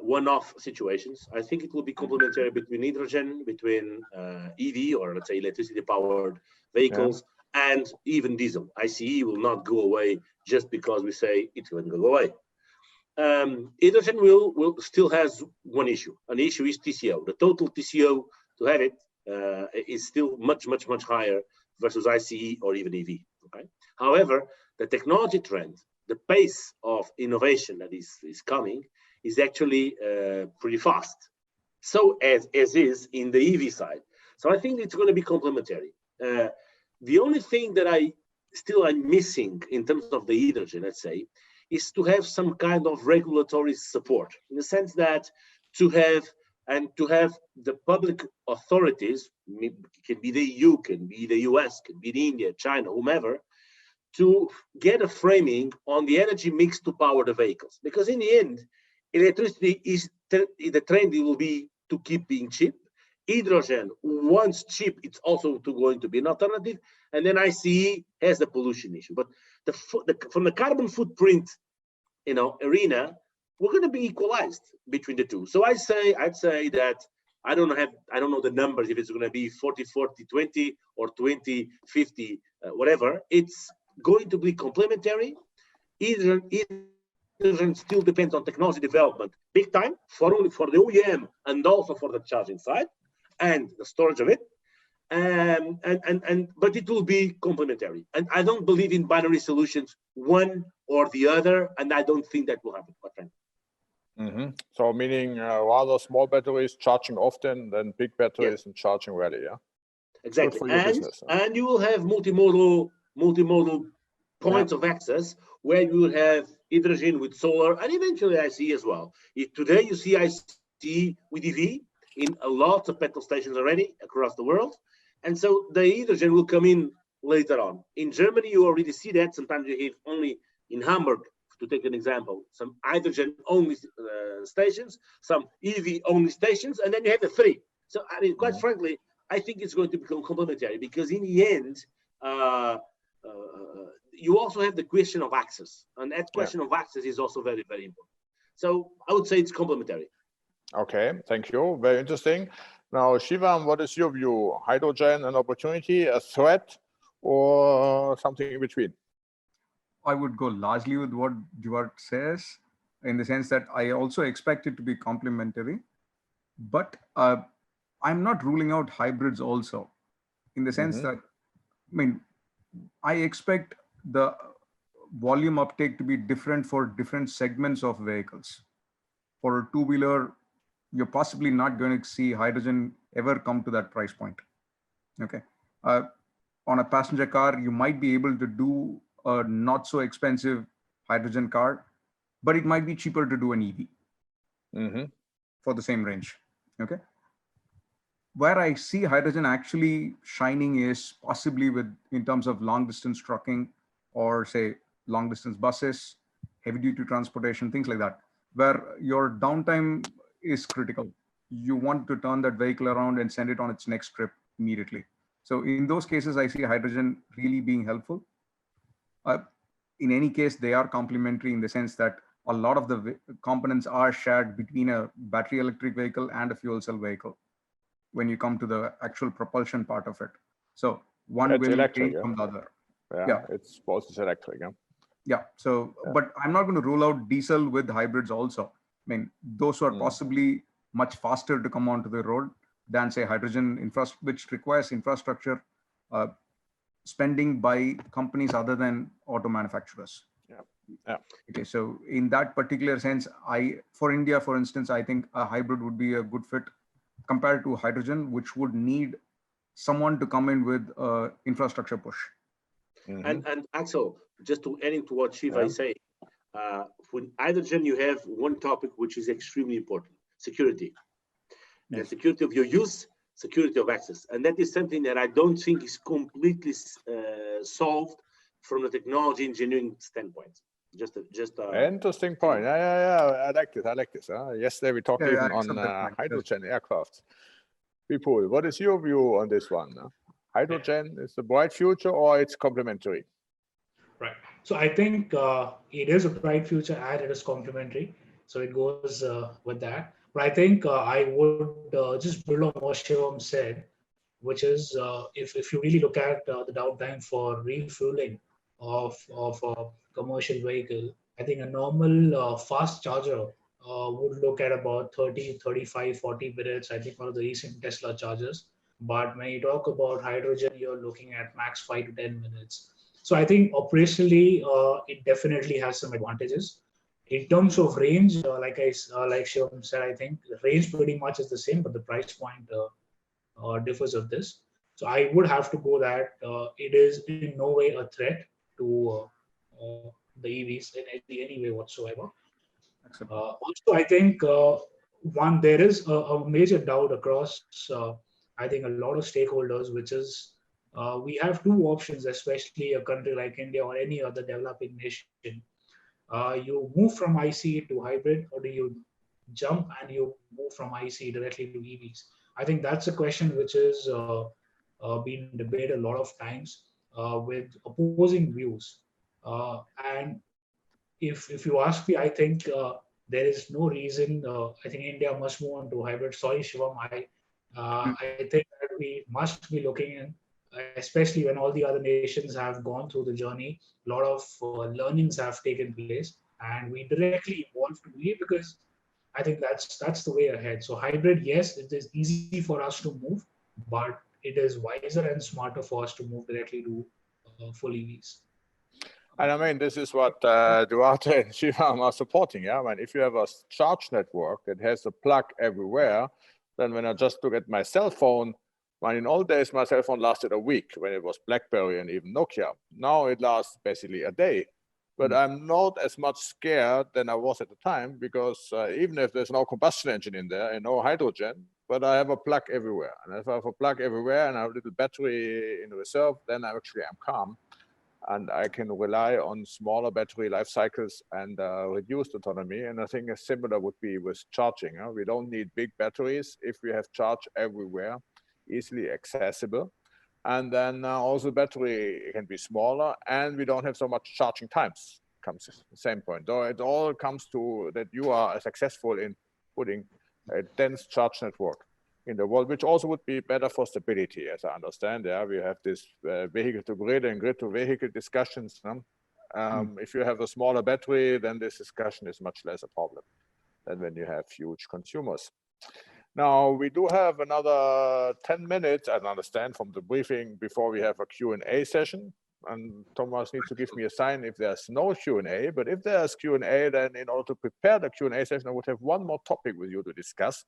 one-off situations. I think it will be complementary between hydrogen, between EV, or let's say electricity-powered vehicles, and even diesel. ICE will not go away just because we say it's going to go away. hydrogen will still has one issue. An issue is TCO. The total TCO to have it is still much higher versus ICE or even EV. Okay. However, the technology trend, the pace of innovation that is coming is actually pretty fast. So as is in the EV side. So I think it's going to be complementary. The only thing that I'm missing in terms of the hydrogen, let's say, is to have some kind of regulatory support, in the sense that to have the public authorities, can be the EU, can be the US, can be India, China, whomever, to get a framing on the energy mix to power the vehicles. Because in the end, electricity is the trend will be to keep being cheap. Hydrogen, once cheap, it's also going to be an alternative. And then ICE has the pollution issue. But from the carbon footprint, arena, we're going to be equalized between the two. So I'd say that I don't know the numbers, if it's going to be 40-40-20 or 20-50, whatever. It's going to be complementary. Hydrogen still depends on technology development, big time, for the OEM and also for the charging side and the storage of it. But it will be complementary. And I don't believe in binary solutions, one or the other, and I don't think that will happen, my friend. So meaning rather small batteries charging often than big batteries and charging rarely, yeah? Exactly. For your business, and you will have multimodal points of access where you will have hydrogen with solar and eventually ICE as well. Today you see ICE with EV in a lot of petrol stations already across the world. And so the hydrogen will come in later on. In Germany, you already see that. Sometimes you have only in Hamburg, to take an example, some hydrogen-only stations, some EV-only stations, and then you have the three. So, I mean, quite frankly, I think it's going to become complementary because in the end, you also have the question of access. And that question of access is also very, very important. So I would say it's complementary. Okay, thank you. Very interesting. Now, Shivam, what is your view? Hydrogen an opportunity, a threat, or something in between? I would go largely with what Duarte says, in the sense that I also expect it to be complementary, but I'm not ruling out hybrids also, in the sense that, I mean, I expect the volume uptake to be different for different segments of vehicles. For a two-wheeler, you're possibly not going to see hydrogen ever come to that price point. Okay. On a passenger car, you might be able to do a not so expensive hydrogen car, but it might be cheaper to do an EV for the same range. Okay. Where I see hydrogen actually shining is possibly in terms of long distance trucking, or say long distance buses, heavy duty transportation, things like that, where your downtime is critical. You want to turn that vehicle around and send it on its next trip immediately. So in those cases, I see hydrogen really being helpful. In any case, they are complementary in the sense that a lot of the components are shared between a battery electric vehicle and a fuel cell vehicle when you come to the actual propulsion part of it. So one will gain from the other. Yeah, it's both electric. Yeah. So, but I'm not going to rule out diesel with hybrids also. I mean, those are possibly much faster to come onto the road than, say, hydrogen which requires infrastructure spending by companies other than auto manufacturers. Okay. So in that particular sense, for India, for instance, I think a hybrid would be a good fit compared to hydrogen, which would need someone to come in with infrastructure push. And Axel, just to add into what Shiva is saying, with hydrogen, you have one topic which is extremely important: security. And security of your use, security of access. And that is something that I don't think is completely solved from the technology engineering standpoint. Just interesting point. I like this. Yesterday we talked even on hydrogen aircraft. People, what is your view on this one? Hydrogen is a bright future, or it's complementary? Right. So I think it is a bright future and it is complementary. So it goes with that. But I think I would just build on what Shivam said, which is if you really look at the downtime for refueling of a commercial vehicle, I think a normal fast charger would look at about 30, 35, 40 minutes. I think one of the recent Tesla chargers. But when you talk about hydrogen, you're looking at max 5 to 10 minutes. So I think operationally, it definitely has some advantages. In terms of range, like Shivam said, I think the range pretty much is the same, but the price point differs of this. So I would have to go that it is in no way a threat to the EVs in any way whatsoever. Also, I think there is a major doubt across, I think, a lot of stakeholders, which is we have two options, especially a country like India or any other developing nation. You move from ICE to hybrid, or do you jump and you move from ICE directly to EVs? I think that's a question which is being debated a lot of times with opposing views. And if you ask me, I think there is no reason. I think India must move on to hybrid. Sorry, Shivam, I think that we must be looking in, especially when all the other nations have gone through the journey. A lot of learnings have taken place, and we directly evolved to EV because I think that's the way ahead. So hybrid, yes, it is easy for us to move, but it is wiser and smarter for us to move directly to full EVs. And I mean, this is what Duarte and Shivam are supporting. Yeah, I mean, if you have a charge network that has a plug everywhere, then when I just look at my cell phone, when in old days my cell phone lasted a week when it was BlackBerry and even Nokia. Now it lasts basically a day. But I'm not as much scared than I was at the time because even if there's no combustion engine in there and no hydrogen, but I have a plug everywhere. And if I have a plug everywhere and I have a little battery in reserve, then I actually am calm. And I can rely on smaller battery life cycles and reduced autonomy. And I think a similar would be with charging. We don't need big batteries if we have charge everywhere, easily accessible. And then also battery can be smaller and we don't have so much charging times. Comes to the same point. So it all comes to that you are successful in putting a dense charge network in the world, which also would be better for stability, as I understand. Yeah, we have this vehicle to grid and grid to vehicle discussions. If you have a smaller battery, then this discussion is much less a problem than when you have huge consumers. Now, we do have another 10 minutes, I understand, from the briefing before we have a Q&A session. And Thomas needs to give me a sign if there's no Q&A. But if there's Q&A, then in order to prepare the Q&A session, I would have one more topic with you to discuss.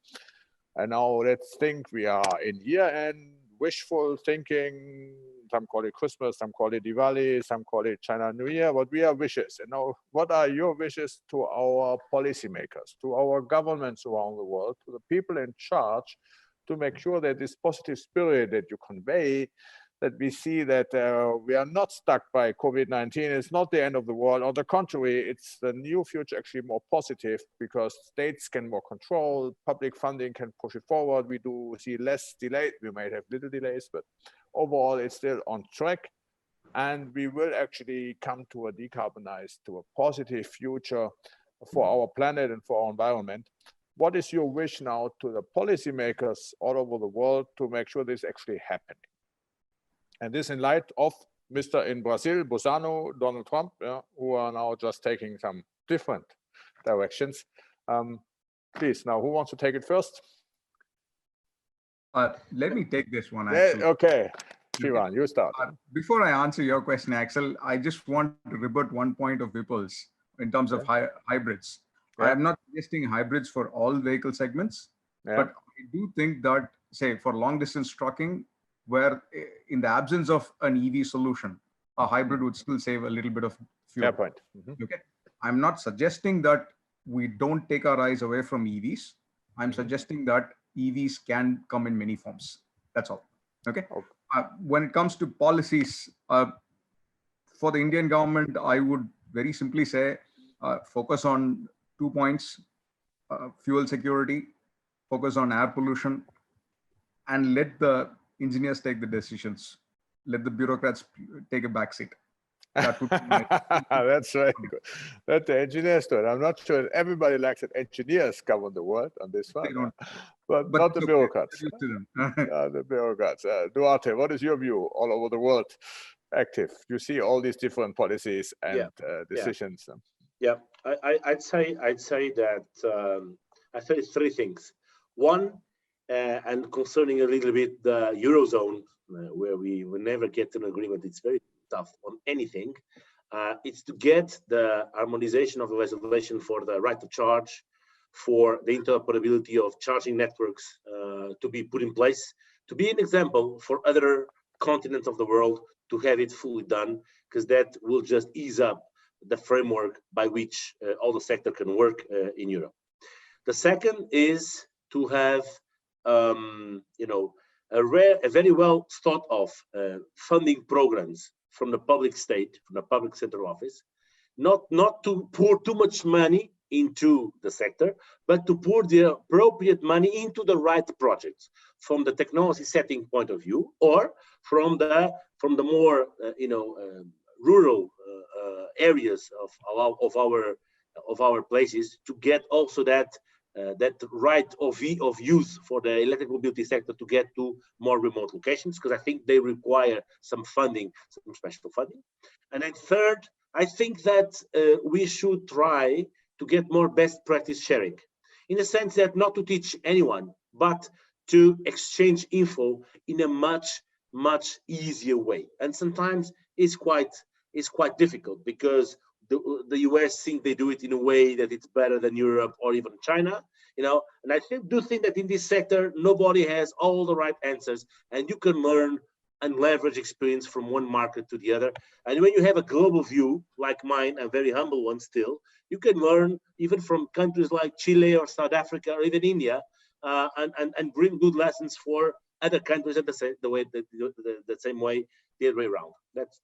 And now let's think we are in year-end, wishful thinking. Some call it Christmas, some call it Diwali, some call it China New Year, but we are wishes. And now, what are your wishes to our policymakers, to our governments around the world, to the people in charge, to make sure that this positive spirit that you convey, that we see that we are not stuck by COVID-19, it's not the end of the world. On the contrary, it's the new future actually more positive because states can more control, public funding can push it forward. We do see less delay. We might have little delays, but overall it's still on track. And we will actually come to a decarbonized, to a positive future for our planet and for our environment. What is your wish now to the policymakers all over the world to make sure this is actually happening? And this in light of Mr. in Brazil, Bolsonaro, Donald Trump, who are now just taking some different directions. Please, now who wants to take it first? Let me take this one, actually. Okay, Shivan, you start. Before I answer your question, Axel, I just want to rebut one point of Vipul's in terms of hybrids. I am not suggesting hybrids for all vehicle segments, but I do think that, say, for long distance trucking, where in the absence of an EV solution, a hybrid would still save a little bit of fuel. Fair point. Okay. I'm not suggesting that we don't take our eyes away from EVs. I'm suggesting that EVs can come in many forms. That's all. Okay. When it comes to policies, for the Indian government, I would very simply say, focus on 2 points, fuel security, focus on air pollution, and let the engineers take the decisions. Let the bureaucrats take a backseat. That would be That's very good. Let the engineers do it. I'm not sure everybody likes that engineers govern the world on this one, but not the bureaucrats. The bureaucrats. Duarte, what is your view all over the world? Active. You see all these different policies and decisions. Yeah, I'd say that I say three things. One, and concerning a little bit the Eurozone, where we will never get to an agreement, it's very tough on anything. It's to get the harmonization of the legislation for the right to charge, for the interoperability of charging networks to be put in place, to be an example for other continents of the world to have it fully done, because that will just ease up the framework by which all the sector can work in Europe. The second is to have, you know, a very well thought of funding programs from the public state, from the public sector office, not to pour too much money into the sector, but to pour the appropriate money into the right projects from the technology setting point of view, or from the more rural areas of our places, to get also that right of use for the electric mobility sector to get to more remote locations, because I think they require some funding, some special funding. And then third, I think that we should try to get more best practice sharing, in the sense that not to teach anyone, but to exchange info in a much easier way. And sometimes it's quite difficult, because the US think they do it in a way that it's better than Europe or even China, you know. And I do think that in this sector, nobody has all the right answers, and you can learn and leverage experience from one market to the other. And when you have a global view like mine, a very humble one still, you can learn even from countries like Chile or South Africa or even India, and bring good lessons for other countries at the same way, the other way around.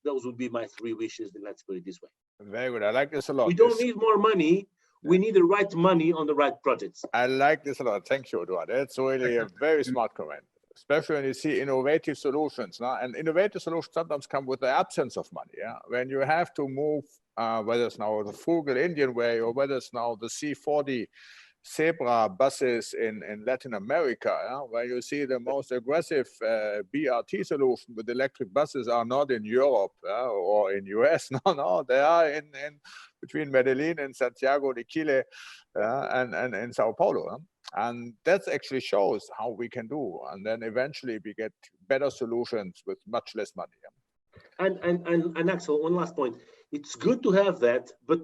Those would be my three wishes, and let's put it this way. Very good. I like this a lot. We don't need more money. We need the right money on the right projects. I like this a lot. Thank you, Duarte. That's really a very smart comment, especially when you see innovative solutions. Now, and innovative solutions sometimes come with the absence of money. Yeah, when you have to move, whether it's now the frugal Indian way or whether it's now the C40 Zebra buses in Latin America, where you see the most aggressive BRT solution with electric buses are not in Europe or in US. No, they are in between Medellin and Santiago de Chile and in Sao Paulo. And that actually shows how we can do. And then eventually we get better solutions with much less money. And Axel, one last point. It's good to have that, but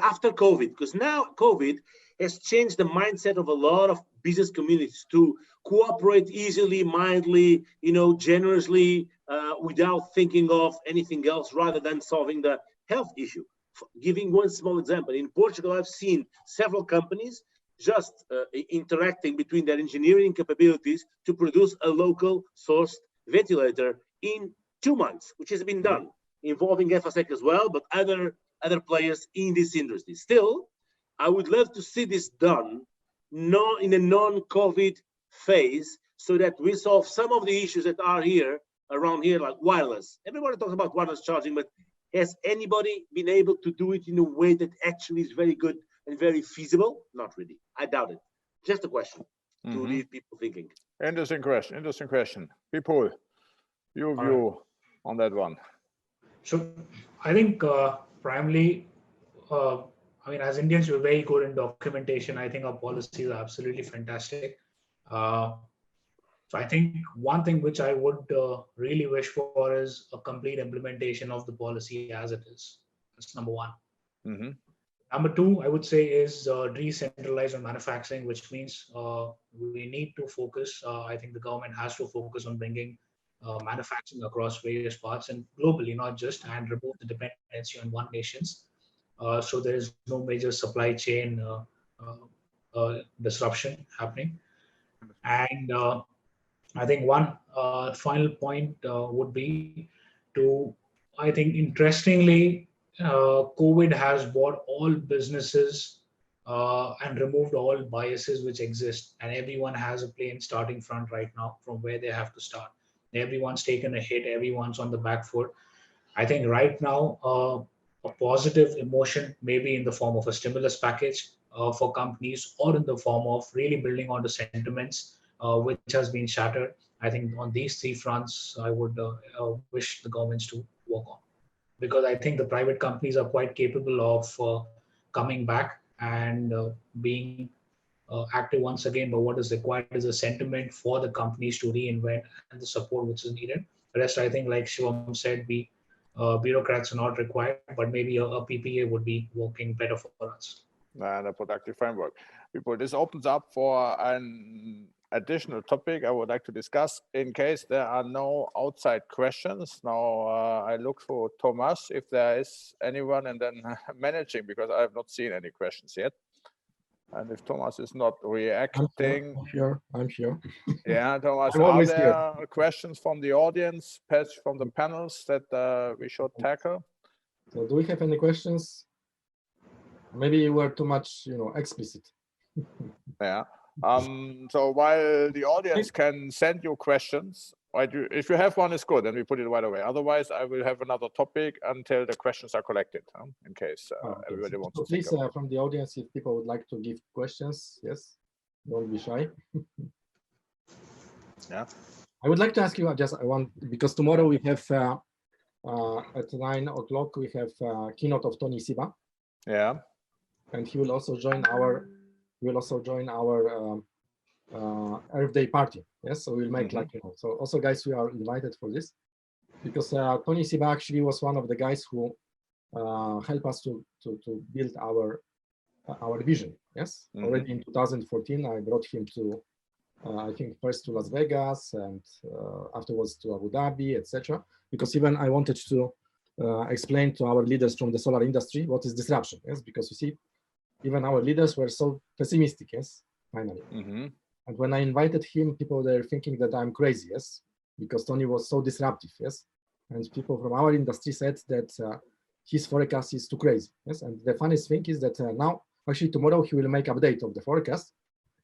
after COVID, because now COVID has changed the mindset of a lot of business communities to cooperate easily, mildly, generously, without thinking of anything else rather than solving the health issue. Giving one small example, in Portugal, I've seen several companies just interacting between their engineering capabilities to produce a local sourced ventilator in 2 months, which has been done, involving Efacec as well, but other players in this industry. Still, I would love to see this done in a non-COVID phase, so that we solve some of the issues that are around here, like wireless. Everybody talks about wireless charging, but has anybody been able to do it in a way that actually is very good and very feasible? Not really. I doubt it. Just a question to leave people thinking. Interesting question. People, your view on that one. So I think primarily, as Indians, we're very good in documentation. I think our policies are absolutely fantastic. So I think one thing which I would really wish for is a complete implementation of the policy as it is. That's number one. Number two, I would say, is decentralized on manufacturing, which means we need to focus. I think the government has to focus on bringing manufacturing across various parts and globally, not just, and remove the dependency on one nations. So there is no major supply chain disruption happening. And I think one final point would be to, I think, interestingly, COVID has brought all businesses and removed all biases which exist, and everyone has a plain starting front right now from where they have to start. Everyone's taken a hit, everyone's on the back foot. I think right now, a positive emotion, maybe in the form of a stimulus package for companies, or in the form of really building on the sentiments which has been shattered. I think on these three fronts, I would wish the governments to work on, because I think the private companies are quite capable of coming back and being active once again, but what is required is a sentiment for the companies to reinvent and the support which is needed. The rest, I think, like Shivam said, bureaucrats are not required, but maybe a PPA would be working better for us. And a productive framework. People, this opens up for an additional topic I would like to discuss in case there are no outside questions. Now I look for Thomas, if there is anyone, and then managing, because I have not seen any questions yet. And if Thomas is not reacting. I'm here. Yeah, Thomas, I'm are there here. questions from the audience, from the panels that we should tackle? So do we have any questions? Maybe you were too much, explicit. Yeah. So while the audience can send you questions, if you have one, it's good, and we put it right away. Otherwise, I will have another topic until the questions are collected, in case everybody wants to please, from the audience, if people would like to give questions, yes, don't be shy. Yeah. I would like to ask you because tomorrow we have at 9 o'clock we have keynote of Tony Siba. Yeah. And he will also join our Earth Day party. Yes, so we'll make so also guys, we are invited for this because Tony Siba actually was one of the guys who helped us to build our vision. Yes, already in 2014 I brought him to I think first to Las Vegas and afterwards to Abu Dhabi, etc. Because even I wanted to explain to our leaders from the solar industry what is disruption. Yes, because you see, even our leaders were so pessimistic. Yes, finally. And when I invited him, people were thinking that I'm crazy. Yes, because Tony was so disruptive. Yes, and people from our industry said that his forecast is too crazy. Yes, and the funniest thing is that now, actually tomorrow, he will make update of the forecast,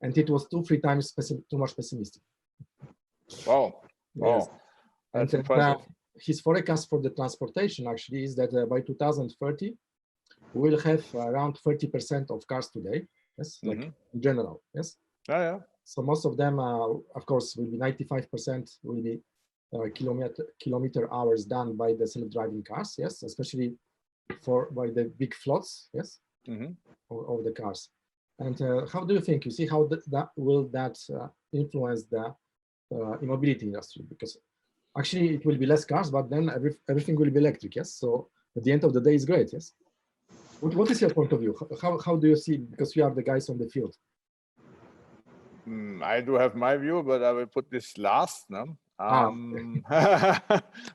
and it was 2-3 times too much pessimistic. Wow! Yes. Wow, that's impressive. His forecast for the transportation actually is that by 2030, we will have around 30% of cars today. Yes, like in general. Yes. Yeah. So most of them, of course, will be 95% will be kilometer hours done by the self-driving cars. Yes, especially by the big floats. Yes, of the cars. And how do you think? You see how that will influence the eMobility industry? Because actually it will be less cars, but then everything will be electric. Yes. So at the end of the day, it's great. Yes. What is your point of view? How do you see? Because we are the guys on the field. I do have my view, but I will put this last. No,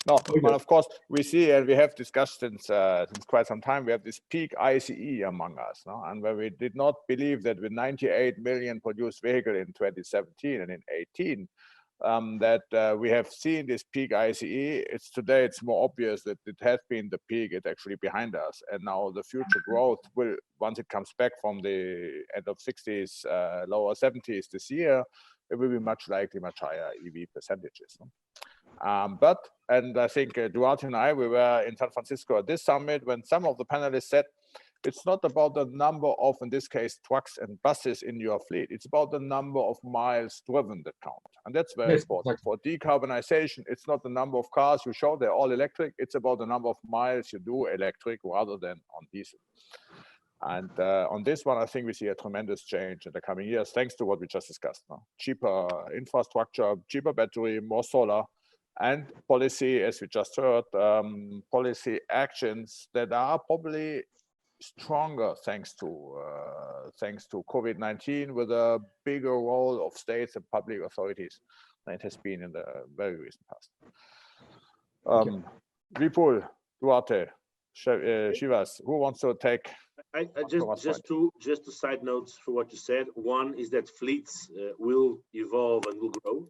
but of course we see, and we have discussed since quite some time. We have this peak ICE among us, no? And where we did not believe that with 98 million produced vehicles in 2017 and in 18. That we have seen this peak ICE. Today it's more obvious that it has been the peak. It's actually behind us, and now the future growth will, once it comes back from the end of 60s, lower 70s this year, it will be much higher EV percentages. And I think Duarte and I, we were in San Francisco at this summit when some of the panelists said, it's not about the number of, in this case, trucks and buses in your fleet. It's about the number of miles driven that count. And that's very important. For decarbonization, it's not the number of cars you show, they're all electric. It's about the number of miles you do electric rather than on diesel. And on this one, I think we see a tremendous change in the coming years, thanks to what we just discussed. No? Cheaper infrastructure, cheaper battery, more solar, and policy, as we just heard, policy actions that are probably stronger thanks to COVID-19, with a bigger role of states and public authorities than it has been in the very recent past. Vipul, Duarte, Shivas, who wants to take? Just two side notes for what you said. One is that fleets will evolve and will grow.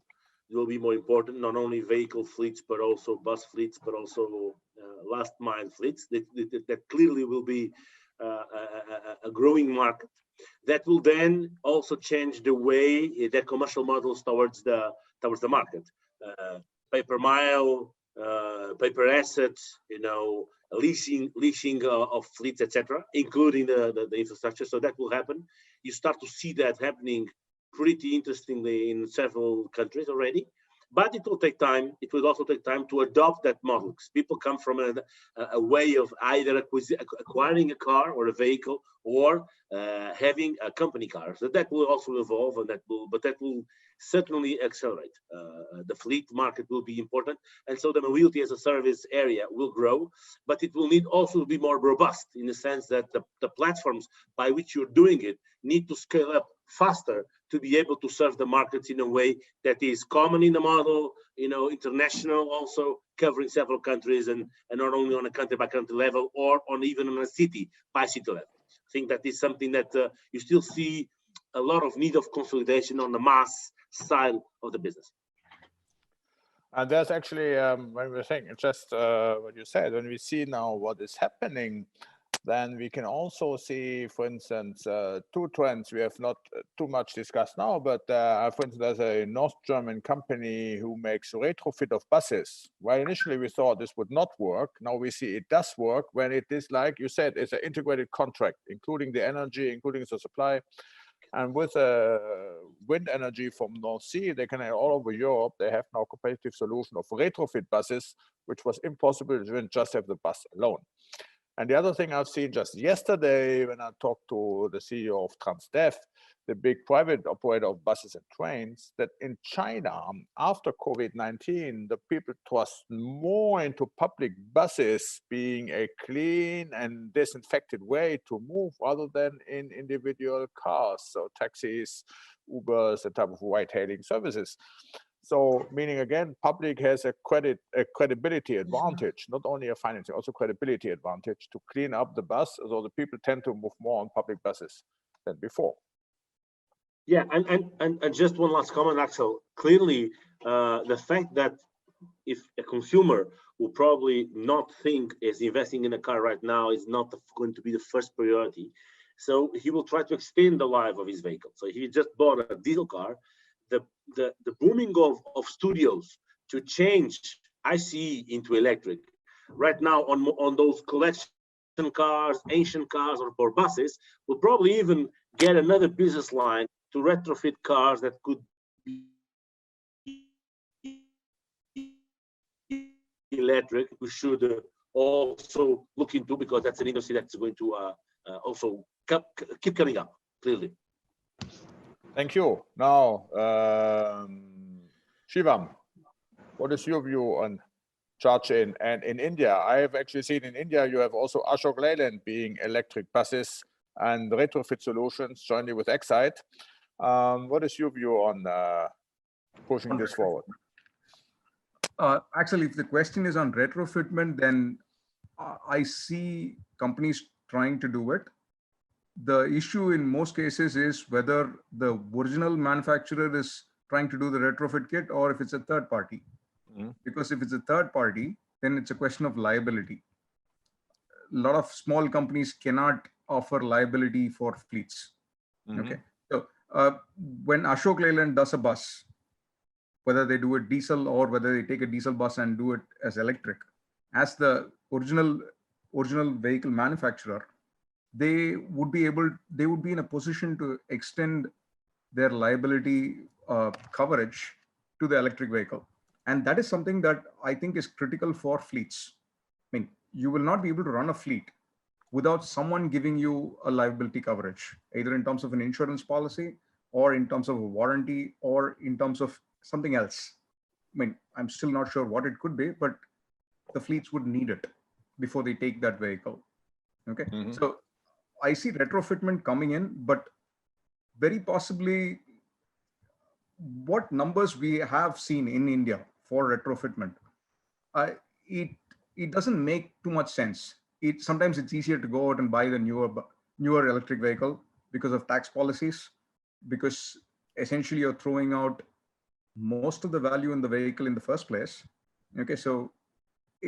It will be more important, not only vehicle fleets, but also bus fleets, but also last mile fleets. That clearly will be a growing market. That will then also change the way that commercial models towards the market. Pay-per mile, pay-per assets, leasing of fleets, etc., including the infrastructure. So that will happen. You start to see that happening pretty interestingly in several countries already. But it will take time. It will also take time to adopt that model, because people come from a way of either acquiring a car or a vehicle, or having a company car. So that will also evolve, and that will certainly accelerate. The fleet market will be important, and so the mobility as a service area will grow, but it will need also to be more robust, in the sense that the platforms by which you're doing it need to scale up faster to be able to serve the markets in a way that is common in the model, international, also covering several countries, and not only on a country by country level, or even on a city by city level. I think that is something that you still see a lot of need of consolidation on the mass side of the business. And there's actually, when we're saying just what you said, when we see now what is happening, then we can also see, for instance, two trends we have not too much discussed now, but for instance, there's a North German company who makes retrofit of buses. Well, initially we thought this would not work. Now we see it does work when it is, like you said, it's an integrated contract, including the energy, including the supply. And with wind energy from North Sea, they can all over Europe, they have now a competitive solution of retrofit buses, which was impossible to just have the bus alone. And the other thing I've seen just yesterday when I talked to the CEO of Transdev, the big private operator of buses and trains, that in China, after COVID-19, the people trust more into public buses being a clean and disinfected way to move rather than in individual cars, so taxis, Ubers, the type of ride-hailing services. So meaning again, public has a credibility advantage, not only a financing, also credibility advantage to clean up the bus, so the people tend to move more on public buses than before. Yeah, and just one last comment, Axel. Clearly, the fact that if a consumer will probably not think is investing in a car right now is not going to be the first priority. So he will try to extend the life of his vehicle. So if he just bought a diesel car, the booming of studios to change ICE into electric right now on those collection cars, ancient cars, or buses will probably even get another business line to retrofit cars that could be electric. We should also look into, because that's an industry that's going to also keep coming up, clearly. Thank you. Now, Shivam, what is your view on charging? And in India, I have actually seen in India, you have also Ashok Leyland being electric buses and retrofit solutions jointly with Efacec. What is your view on pushing this forward? Actually, if the question is on retrofitment, then I see companies trying to do it. The issue in most cases is whether the original manufacturer is trying to do the retrofit kit or if it's a third party. Mm-hmm. Because if it's a third party, then it's a question of liability. A lot of small companies cannot offer liability for fleets. Mm-hmm. Okay. So when Ashok Leyland does a bus, whether they do it diesel or whether they take a diesel bus and do it as electric, as the original vehicle manufacturer, they would be in a position to extend their liability coverage to the electric vehicle. And that is something that I think is critical for fleets. I mean, you will not be able to run a fleet without someone giving you a liability coverage, either in terms of an insurance policy or in terms of a warranty or in terms of something else. I mean, I'm still not sure what it could be, but the fleets would need it before they take that vehicle. Okay. Mm-hmm. So I see retrofitment coming in, but very possibly what numbers we have seen in India for retrofitment, it doesn't make too much sense. Sometimes it's easier to go out and buy the newer electric vehicle because of tax policies, because essentially you're throwing out most of the value in the vehicle in the first place. Okay, so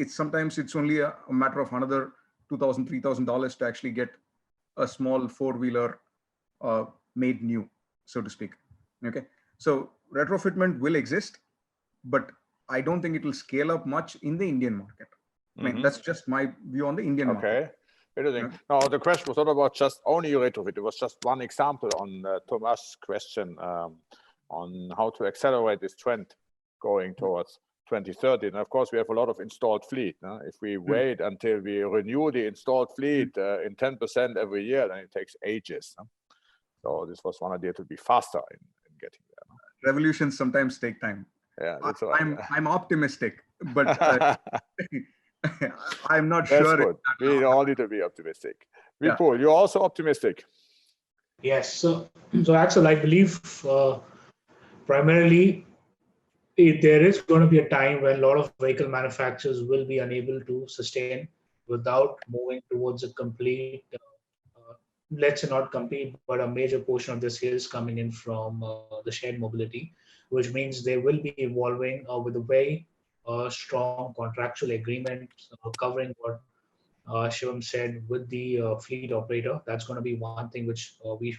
sometimes it's only a matter of another $2,000, $3,000 to actually get a small four-wheeler made new, so to speak. Okay, so retrofitment will exist, but I don't think it will scale up much in the Indian market. I mean, that's just my view on the Indian market. Okay. Now, the question was not about just only retrofit. It was just one example on Thomas' question on how to accelerate this trend. going towards 2030. And of course, we have a lot of installed fleet. If we wait until we renew the installed fleet in 10% every year, then it takes ages. So this was one idea to be faster in getting there. Revolutions sometimes take time. Yeah, that's right. I'm optimistic, but I'm not that's sure. Good. We all need to be optimistic. Vipul, you're also optimistic. Yes. So Axel, I believe primarily there is going to be a time when a lot of vehicle manufacturers will be unable to sustain without moving towards a complete, let's say not complete, but a major portion of the sales coming in from the shared mobility, which means they will be evolving with a very strong contractual agreement covering what Shivam said with the fleet operator. That's going to be one thing which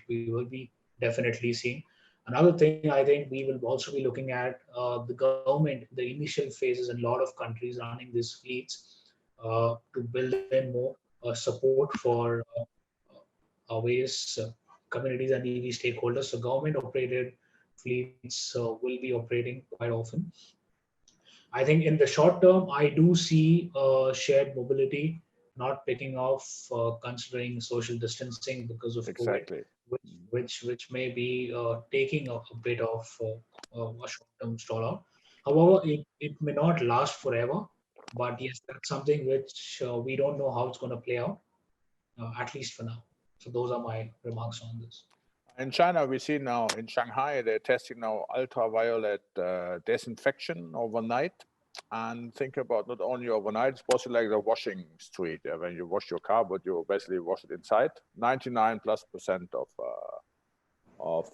we will be definitely seeing. Another thing I think we will also be looking at the government, the initial phases in a lot of countries running these fleets to build in more support for various communities and EV stakeholders. So government operated fleets will be operating quite often. I think in the short term, I do see shared mobility not picking off considering social distancing because of COVID, which may be taking a bit of a short-term stall out. However, it may not last forever, but yes, that's something which we don't know how it's going to play out, at least for now. So those are my remarks on this. In China, we see now in Shanghai, they're testing now ultraviolet disinfection overnight. And think about not only overnight, it's possibly like the washing street. When you wash your car, but you basically wash it inside. 99+% of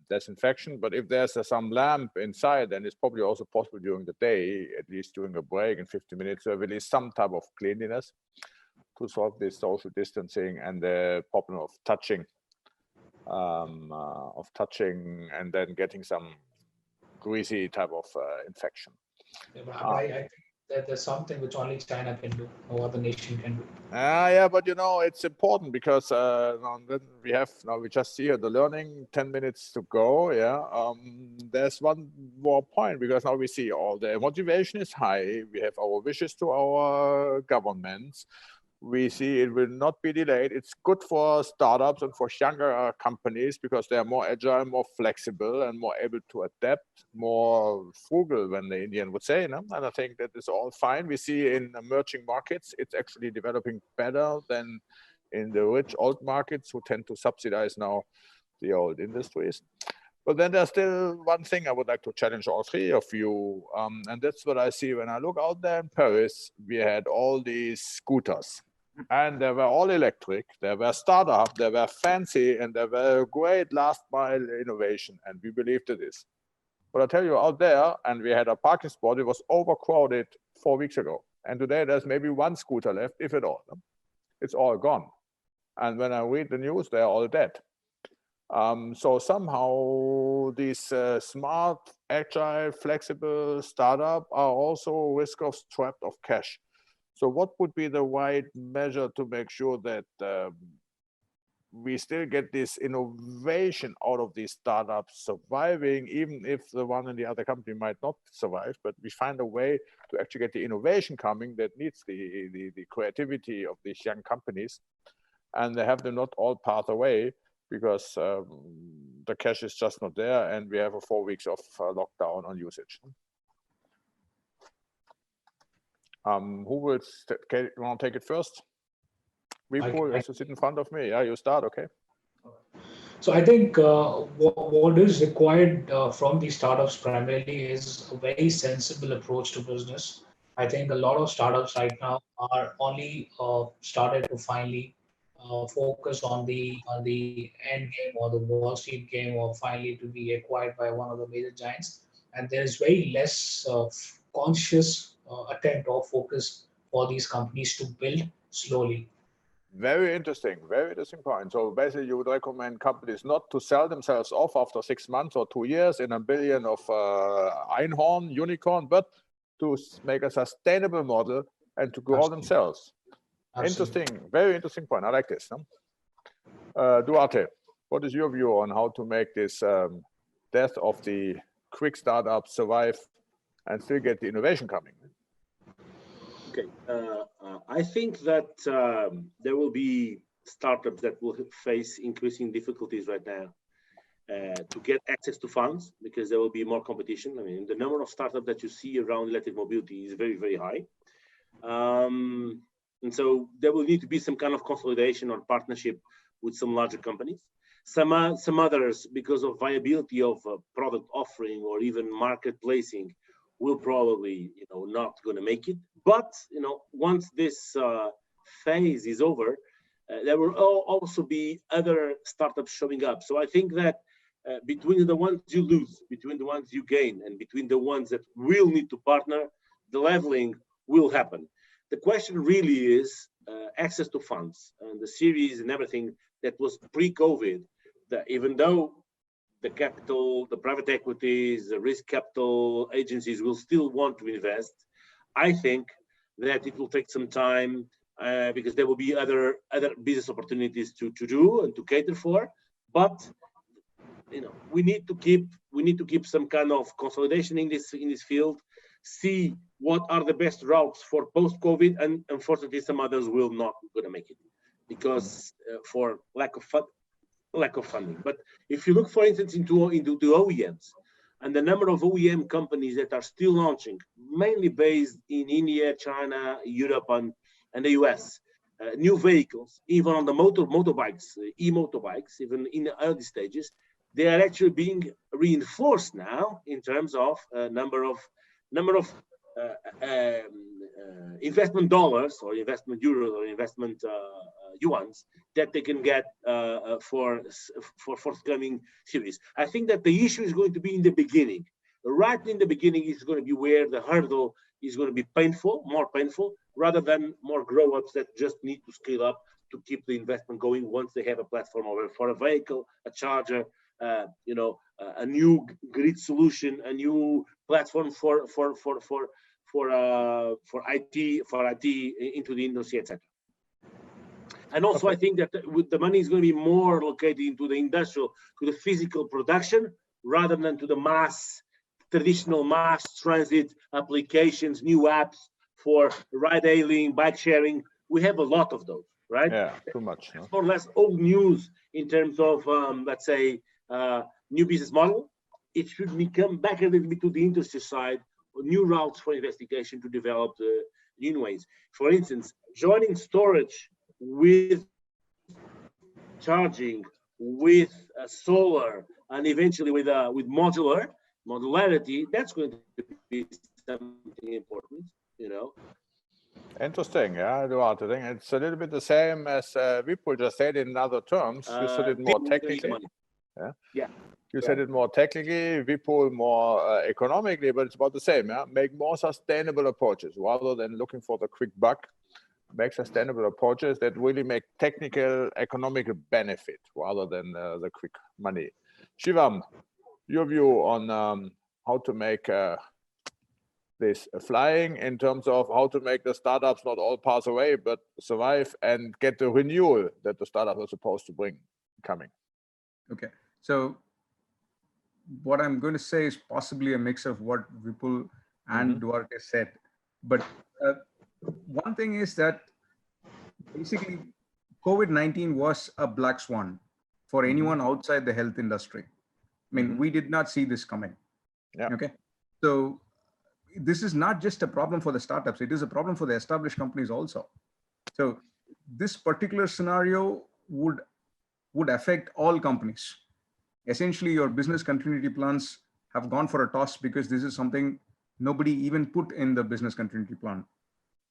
disinfection. But if there's some lamp inside, then it's probably also possible during the day, at least during a break in 50 minutes, to have at least some type of cleanliness to solve this social distancing and the problem of touching and then getting some greasy type of infection. Yeah, but I think that there's something which only China can do, no other nation can do. Yeah, but you know, it's important because we just see here the learning, 10 minutes to go. Yeah, there's one more point because now we see all the motivation is high. We have our wishes to our governments. We see it will not be delayed. It's good for startups and for younger companies because they are more agile, more flexible, and more able to adapt, more frugal, when the Indian would say. No? And I think that is all fine. We see in emerging markets, it's actually developing better than in the rich old markets who tend to subsidize now the old industries. But then there's still one thing I would like to challenge all three of you. And that's what I see when I look out there in Paris. We had all these scooters. And they were all electric, they were startup, they were fancy, and they were great last mile innovation, and we believed in this. But I tell you, out there, and we had a parking spot, it was overcrowded 4 weeks ago. And today there's maybe one scooter left, if at all. It's all gone. And when I read the news, they're all dead. So somehow these smart, agile, flexible startup are also risk of trapped of cash. So what would be the right measure to make sure that we still get this innovation out of these startups surviving, even if the one in the other company might not survive, but we find a way to actually get the innovation coming that needs the creativity of these young companies, and they have them not all path away because the cash is just not there and we have a 4 weeks of lockdown on usage. Who will want to take it first? Vipul, as you sit in front of me. Yeah, you start, okay. So I think what is required from these startups primarily is a very sensible approach to business. I think a lot of startups right now are only started to finally focus on the end game or the Wall Street game, or finally to be acquired by one of the major giants. And there is very less conscious attempt or focus for these companies to build slowly. Very interesting point. So basically you would recommend companies not to sell themselves off after 6 months or 2 years in a billion of einhorn, unicorn, but to make a sustainable model and to grow themselves. Absolutely. Interesting, very interesting point. I like this. No? Duarte, what is your view on how to make this death of the quick startups survive and still get the innovation coming? Okay, I think that there will be startups that will face increasing difficulties right now to get access to funds, because there will be more competition. I mean, the number of startups that you see around electric mobility is very, very high. And so there will need to be some kind of consolidation or partnership with some larger companies. Some others, because of viability of product offering or even market placing, will probably, not going to make it. But, once this phase is over, there will also be other startups showing up. So I think that between the ones you lose, between the ones you gain, and between the ones that will need to partner, the leveling will happen. The question really is access to funds and the series and everything that was pre-COVID, that even though the capital, the private equities, the risk capital agencies will still want to invest, I think that it will take some time because there will be other business opportunities to do and to cater for. But we need to keep some kind of consolidation in this field, see what are the best routes for post-COVID, and unfortunately some others will not going to make it because for lack of funding. But if you look, for instance, into the OEMs and the number of OEM companies that are still launching, mainly based in India, China, Europe, and the US, new vehicles, even on the motorbikes, e-motorbikes, even in the early stages, they are actually being reinforced now in terms of number of investment dollars or investment euros or investment yuans that they can get for forthcoming series. I think that the issue is going to be in the beginning. Right in the beginning is going to be where the hurdle is going to be more painful, rather than more grow-ups that just need to scale up to keep the investment going once they have a platform over for a vehicle, a charger, a new grid solution, a new platform for IT into the industry, etc. And also, I think that the money is going to be more located into the industrial, to the physical production, rather than to the traditional mass transit applications, new apps for ride-hailing, bike sharing. We have a lot of those, right? Yeah, too much. It's more or less old news in terms of, let's say, new business model. It should become back a little bit to the industry side, new routes for investigation to develop the new ways. For instance, joining storage with charging, with solar, and eventually with modularity, that's going to be something important, Interesting, yeah, Duarte. I think it's a little bit the same as Vipul just said in other terms. You said it more technically. Yeah. You said it more technically, Vipul more economically, but it's about the same. Yeah, make more sustainable approaches rather than looking for the quick buck. Make sustainable approaches that really make technical, economical benefit rather than the quick money. Shivam, your view on how to make this flying in terms of how to make the startups not all pass away, but survive and get the renewal that the startups are supposed to bring coming. Okay, so what I'm going to say is possibly a mix of what Vipul and Duarte said. But one thing is that basically COVID-19 was a black swan for anyone outside the health industry. I mean, we did not see this coming. Yeah. Okay. So this is not just a problem for the startups. It is a problem for the established companies also. So this particular scenario would affect all companies. Essentially, your business continuity plans have gone for a toss because this is something nobody even put in the business continuity plan.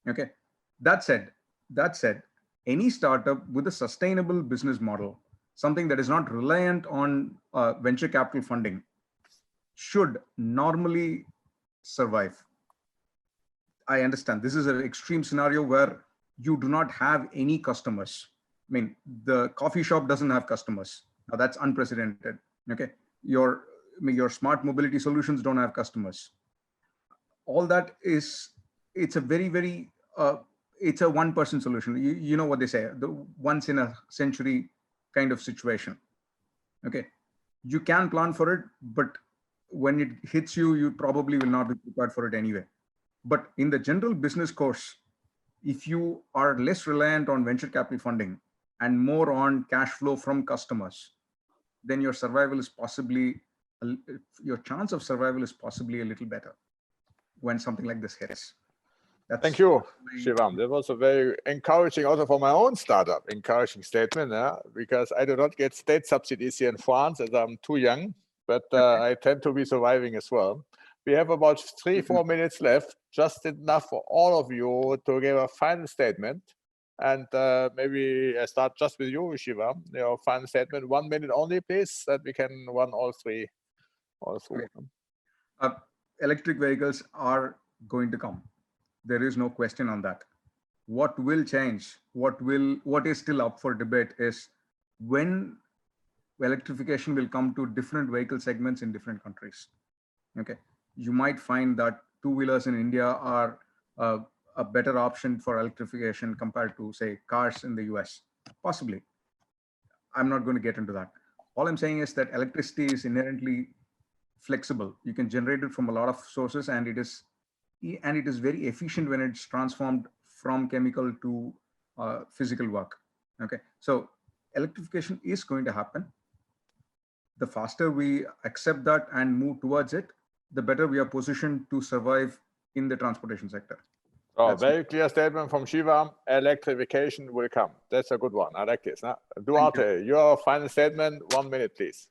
Okay. That said, any startup with a sustainable business model, something that is not reliant on venture capital funding, should normally survive. I understand this is an extreme scenario where you do not have any customers. I mean, the coffee shop doesn't have customers. Now that's unprecedented. Okay, your smart mobility solutions don't have customers. All that is, it's a very, very, it's a one-person solution. You know what they say, the once in a century kind of situation. Okay, you can plan for it, but when it hits you, you probably will not be prepared for it anyway. But in the general business course, if you are less reliant on venture capital funding and more on cash flow from customers, then your survival is possibly, your chance of survival is possibly a little better when something like this hits. Thank you, Shivam. That was a very encouraging, also for my own startup, encouraging statement, because I do not get state subsidies here in France as I'm too young, but I tend to be surviving as well. We have about 3-4 minutes left, just enough for all of you to give a final statement. And maybe I start just with you, Shivam, your final statement, 1 minute only, please, that we can run all three. Electric vehicles are going to come. There is no question on that. What will change, what is still up for debate is when electrification will come to different vehicle segments in different countries. Okay, you might find that two-wheelers in India are a better option for electrification compared to, say, cars in the US, possibly. I'm not going to get into that. All I'm saying is that electricity is inherently flexible. You can generate it from a lot of sources, and it is very efficient when it's transformed from chemical to physical work. Okay, so electrification is going to happen. The faster we accept that and move towards it, the better we are positioned to survive in the transportation sector. Oh, very clear statement from Shivam. Electrification will come. That's a good one. I like this. Duarte, your final statement, 1 minute, please.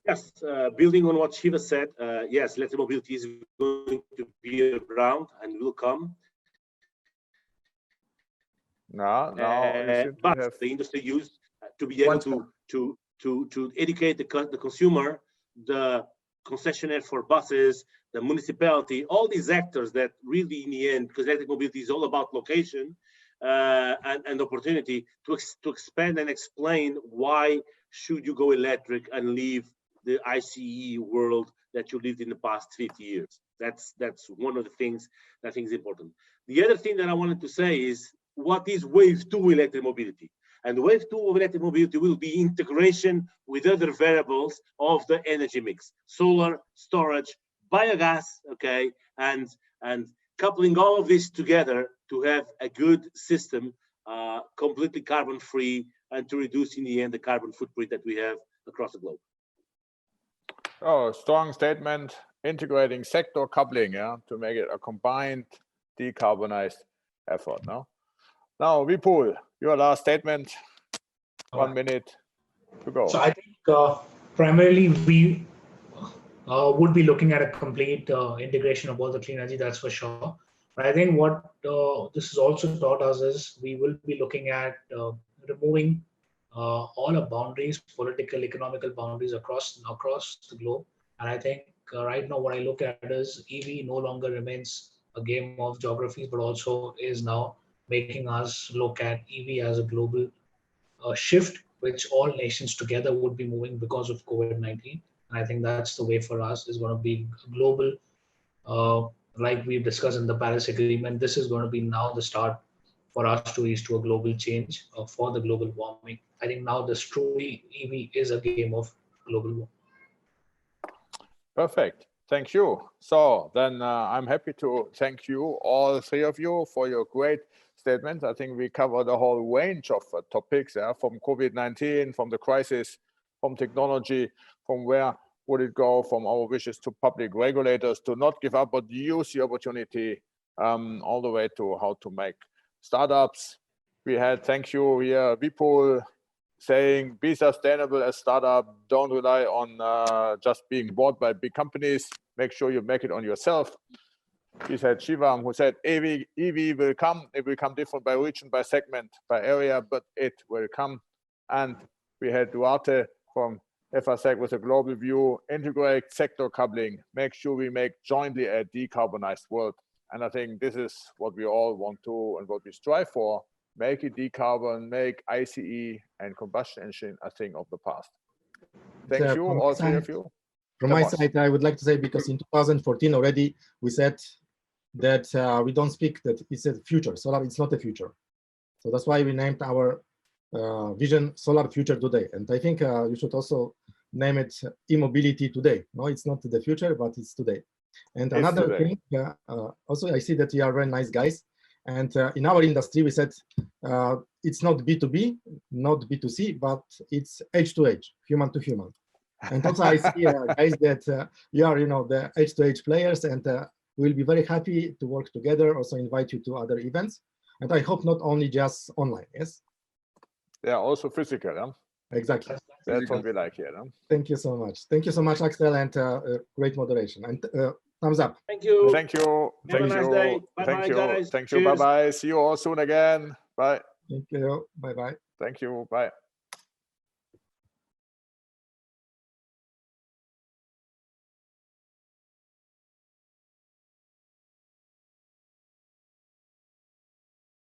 Yes, building on what Shiva said, yes, electric mobility is going to be around and will come. But the industry used to be able to educate the consumer, the concessionaire for buses, the municipality, all these actors that really in the end, because electric mobility is all about location and opportunity to expand and explain why should you go electric and leave the ICE world that you lived in the past 50 years. That's one of the things that I think is important. The other thing that I wanted to say is, what is wave 2 electric mobility? And wave 2 of electric mobility will be integration with other variables of the energy mix, solar, storage, biogas, okay, and coupling all of this together to have a good system, completely carbon free, and to reduce in the end the carbon footprint that we have across the globe. Oh, strong statement, integrating sector coupling, to make it a combined decarbonized effort. Now, Vipul, your last statement, 1 minute to go. So I think primarily we would be looking at a complete integration of all the clean energy, that's for sure. But I think what this has also taught us is we will be looking at removing all our boundaries, political, economical boundaries across the globe. And I think right now what I look at is EV no longer remains a game of geographies, but also is now making us look at EV as a global shift, which all nations together would be moving because of COVID-19. And I think that's the way for us, is going to be global. Like we've discussed in the Paris Agreement, this is going to be now the start for us to reach to a global change for the global warming. I think now this truly EV is a game of global warming. Perfect. Thank you. So then I'm happy to thank you, all three of you, for your great statements. I think we covered a whole range of topics, from COVID-19, from the crisis, from technology, from where would it go, from our wishes to public regulators to not give up but use the opportunity, all the way to how to make startups. We had, thank you here, Vipul, saying be sustainable as startup, don't rely on just being bought by big companies, make sure you make it on yourself. He said Shivam, who said EV will come, it will come different by region, by segment, by area, but it will come. And we had Duarte from Efacec with a global view, integrate sector coupling, make sure we make jointly a decarbonized world. And I think this is what we all want to and what we strive for, make it decarbon, make ICE and combustion engine a thing of the past. Thank you, all three of you. From my side, I would like to say, because in 2014 already, we said that we don't speak that it's a future. Solar, it's not a future. So that's why we named our vision Solar Future Today. And I think you should also name it eMobility today. No, it's not the future, but it's today. And It's another today. thing, also I see that you are very nice guys. And in our industry, we said it's not B2B, not B2C, but it's H2H, human to human. And also I see guys that you are, the H2H players, and we'll be very happy to work together, also invite you to other events. And I hope not only just online, yes? Yeah, also physical. Huh? Exactly. That's what we like here. Huh? Thank you so much. Thank you so much, Axel, and great moderation. And thumbs up. Thank you. Thank you. Have a nice day. Bye-bye, guys. Thank you. Cheers. Bye-bye. See you all soon again. Bye. Thank you. Bye-bye. Thank you. Bye.